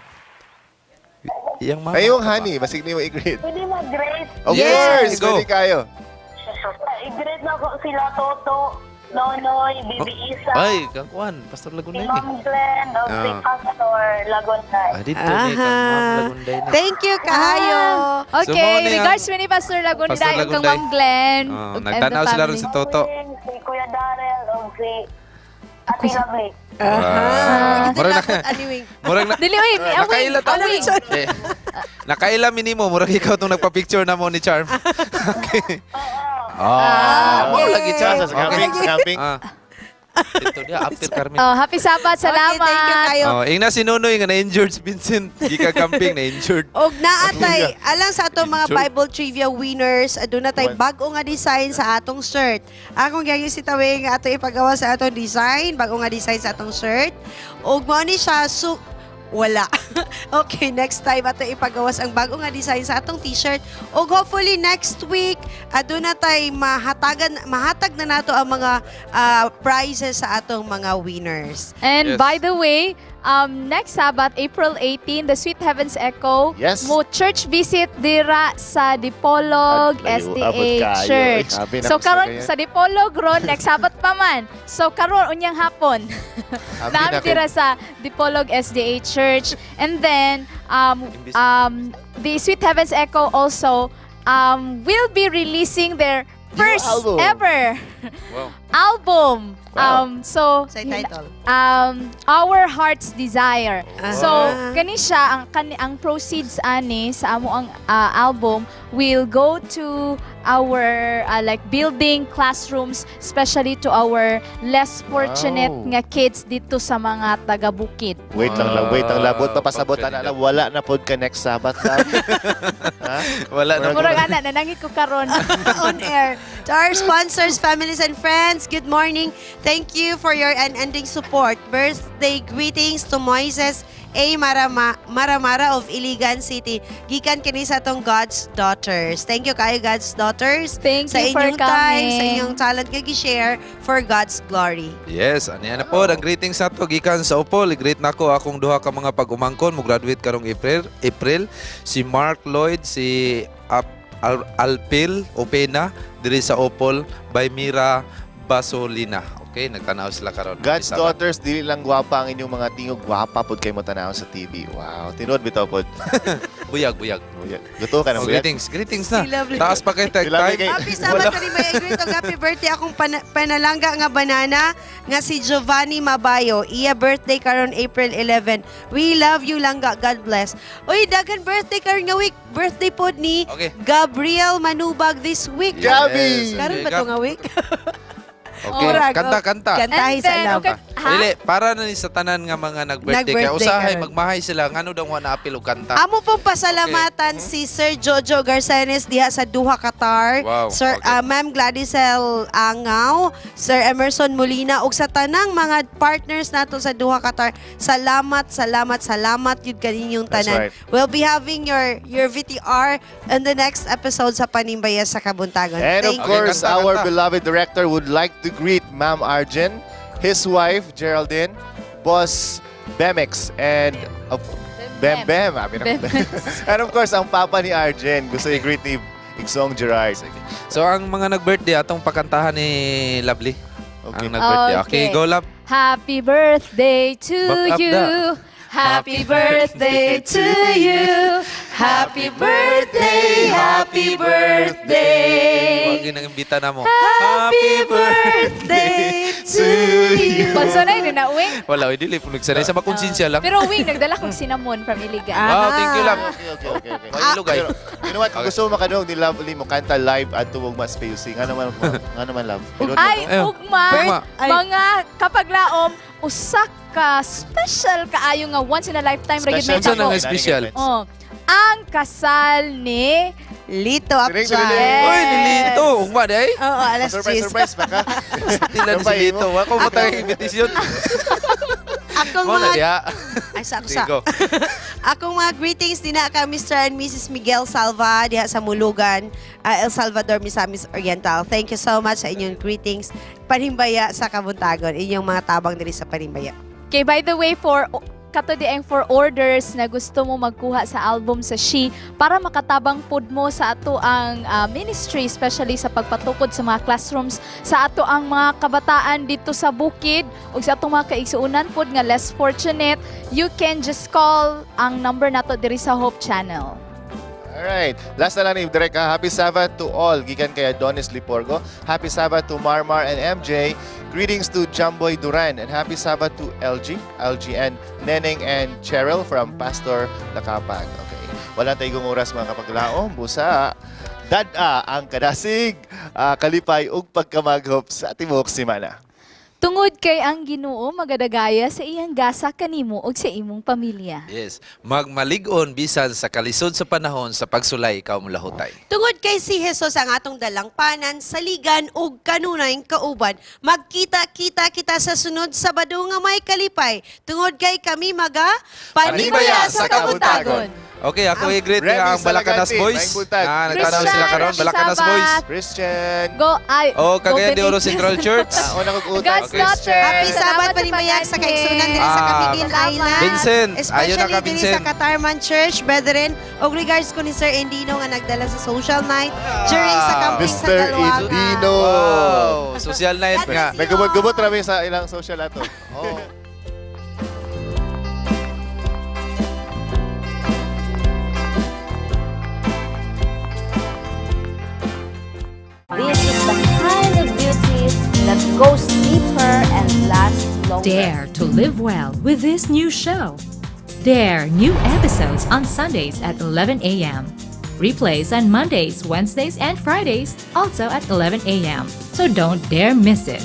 Iyang mama. Ay, yung honey. Masig ni mo i-greet. Pwede mag-greet. Of Yes, course. go. Pwede kayo. I-greet na ko sila Toto, Nonoy, Bibi Isa, Ay, kangkuan. Pastor si Lagunday ni. Ma'am Glenn, o si Ah. Pastor Laguntay. Dito ni kang ma'am Lagunday ni. Thank you, kahayo. Okay, So, mo na regards ni Pastor Lagunday Pastor ug kang Lagunday. Ma'am Glenn. Oh, and the nagtanaw sila ron family. si Toto. Si Kuya Darrell, o si Ate Lovely. Wow. Murag na Anyway. murag na Dili, oy, awing, nakaila ta. awing. Eh, nakaila minimo murag ikaw tong nagpa-picture na mo ni Charm. Okay. Ah, mo lagi Charm. Sa camping, sa camping. Dito dia after Carmen. Oh, happy Sabat, salamat. Okay, thank you kayo. Oh, ingna si Nunoy nga na-injured si Vincent. Di ka camping na-injured. Og naatay, alang sa atong mga Sure. Bible trivia winners, aduna tay bag-o nga design sa atong shirt. Akong gyud si Tawing nga ato ipagawa sa atong design, bag-o nga design sa atong shirt. Og mao ni siya wala. Okay, next time ato ipagawas ang bago nga design sa atong t-shirt. Og hopefully next week aduna tay mahatag na nato ang mga prizes sa atong mga winners. And Yes. by the way, next Sabbath, April 18, the Sweet Heavens Echo, Yes. mo church visit dira sa Dipolog At layo, abot SDA kayo. Church. Ay, sabi na So ko sa karon ganyan. sa Dipolog ron next Sabbath pa man. So karon unyang hapon. Sabi Naam na kay- dira sa Dipolog SDA Church. And then the Sweet Heavens Echo also will be releasing their first album. ever Wow. album. Wow. So Sa title. Our Heart's Desire. So Ah. kani siya ang proceeds ani sa amo ang album will go to our like building classrooms, especially to our less fortunate Wow. nga kids dito sa mga taga-bukid. Wait lang, labot papasabot na Pagkanila. wala na pod ka next Sabbath lang. Ha? Wala na. Murag ana nanangit ko karon. On air. To our sponsors, families, and friends, good morning. Thank you for your unending support. Birthday greetings to Moises A. Maramara of Iligan City. Gikan kini sa tong God's Daughters. Thank you kayo, God's Daughters. Thank sa you for inyong time, sa coming. inyong talent nga gi-share for God's glory. Yes, ani ana po ang greetings nato gikan sa Opol. I-greet nako akong duha ka mga pag-umangkon mo graduate karong April. Si Mark Lloyd, si Alpil Opena diri sa Opol by Mira Basolina. Okay, nagtanaw sila karon. God's daughters, dili lang gwapa ang inyong mga tingog, gwapa pod kay mo tanaw sa TV. Wow, tinuod bitaw pod. Buyag. Luto ka na Oh, buyag. greetings na. Si Lovely. Taas pa kay tag Lovely time. kay- Happy Sabbath ni may greet og happy birthday akong panalangga nga banana nga si Giovanni Mabayo. Iya birthday karon April 11. We love you langga. God bless. Uy, dagan birthday karon nga week. Birthday pod ni Okay. Gabriel Manubag this week. Gabi! Karon ba to nga week? Okay, Murag, kanta. Kantahi sa love. okay, Dili, para na ni sa tanan nga mga nag-birthday. Kaya Nag-birthday usahay, karon. magmahay sila. Ngano daw na apil o kanta. Amo pong pasalamatan si Sir Jojo Garcenes diha sa Doha, Qatar. Wow, Sir okay. Ma'am Gladysel Angaw, Sir Emerson Molina ug sa tanang mga partners nato sa Doha, Qatar. Salamat yun kaninyong That's tanan. right. We'll be having your VTR in the next episode sa Panimbaya sa Kabuntagon. And of Thank course, kanta, our kanta. beloved director would like to greet Ma'am Arjen, his wife, Geraldine, Boss Bemex, and Bem. Abi na- And of course, ang papa ni Arjen, gusto i-greet ni Igsong Gerard. So, ang mga nag-birthday, atong pakantahan ni Lovely. Okay. Ang nag-birthday. Okay, go Love. Happy birthday to Back up you. da. Happy birthday to you. Happy birthday, happy birthday. Huwag yun ang imbita na mo. Happy birthday to you. Pagsanay na Wing. Wala, hindi po nagsanay. Sa makonsensya lang. Pero Wing, nagdala kong cinnamon from Iligan. Wow, thank you Love. Okay. Mailugay. You know what? Kung gusto mo makanood ni Lovely mo kanta live at tuwag mas PUC. Nga naman, Love. Pinod mo Ay, to? ugma, mga kapaglaom, usak ka special kaayo nga once in a lifetime ra gyud may Special tako. na special. Oh, ang kasal ni Lito Apchay. Uy, nilito. Ugma day. Oo, alas 10. Surprise baka. Tilan si Lito. Ako mo tayo invitation. Akong Mo na mga diya. Ay, sa Sige, go. Akong mga greetings din na ka Mr. and Mrs. Miguel Salva diha sa Mulugan, El Salvador, Misamis Oriental. Thank you so much sa inyong greetings. Panimbaya sa Kabuntagon. Inyong mga tabang diri sa Panimbaya. Okay, by the way, for for orders na gusto mo magkuha sa album sa She para makatabang pod mo sa ato ang ministry, especially sa pagpatukod sa mga classrooms sa ato ang mga kabataan dito sa bukid o sa atong mga kaigsuunan pod nga less fortunate, you can just call ang number nato diri sa Hope Channel. Alright. Last na lang ni Direk. Happy Sabbath to all. Gikan kay Adonis Liporgo. Happy Sabbath to Marmar and MJ. Greetings to Jamboy Duran. And happy Sabbath to LGN, Neneng and Cheryl from Pastor Lakapag. Okay. Wala tayong oras mga kapaglaom. Busa. Dada ang kadasig. Kalipay ug pagkamaghop sa Timok Simana. Tungod kay ang Ginoo magadagaya sa iyang gasa kanimo ug sa imong pamilya. Yes. Magmalig-on bisan sa kalisod sa panahon sa pagsulay ikaw mulahutay. Tungod kay si Jesus ang atong dalangpanan, saligan ug kanunay kauban. Magkita-kita kita sa sunod Sabado nga may kalipay. Tungod kay kami Panimbaya sa Kabuntagon. Okay, ako i-greet Remy nga ang Balakanas Salagante, Boys. maing buntag. Nagtanaw sila karon, Christian, Balakanas Sabat. Boys. Christian. Go ay. Oh, Cagayan de Oro Benitez. Central Church. Una kong utang. God's Okay. daughter. Happy Sabat Salamat sa Panimbaya sa pag-attend. kaigsunan diri sa Camiguin Island. Vincent, ayaw Especially na ka, diri Vincent. sa Katarman Church, brethren. Og regards ko ni Sir Endino nga nagdala sa social night during sa camping sa Mr. Galwagan. Indino. Wow, social night nga. Nagumot-gumot rami sa ilang social ato. Oh. This is the kind of beauty that goes deeper and lasts longer. Dare to live well with this new show. Dare new episodes on Sundays at 11 a.m. Replays on Mondays, Wednesdays, and Fridays, also at 11 a.m. So don't dare miss it.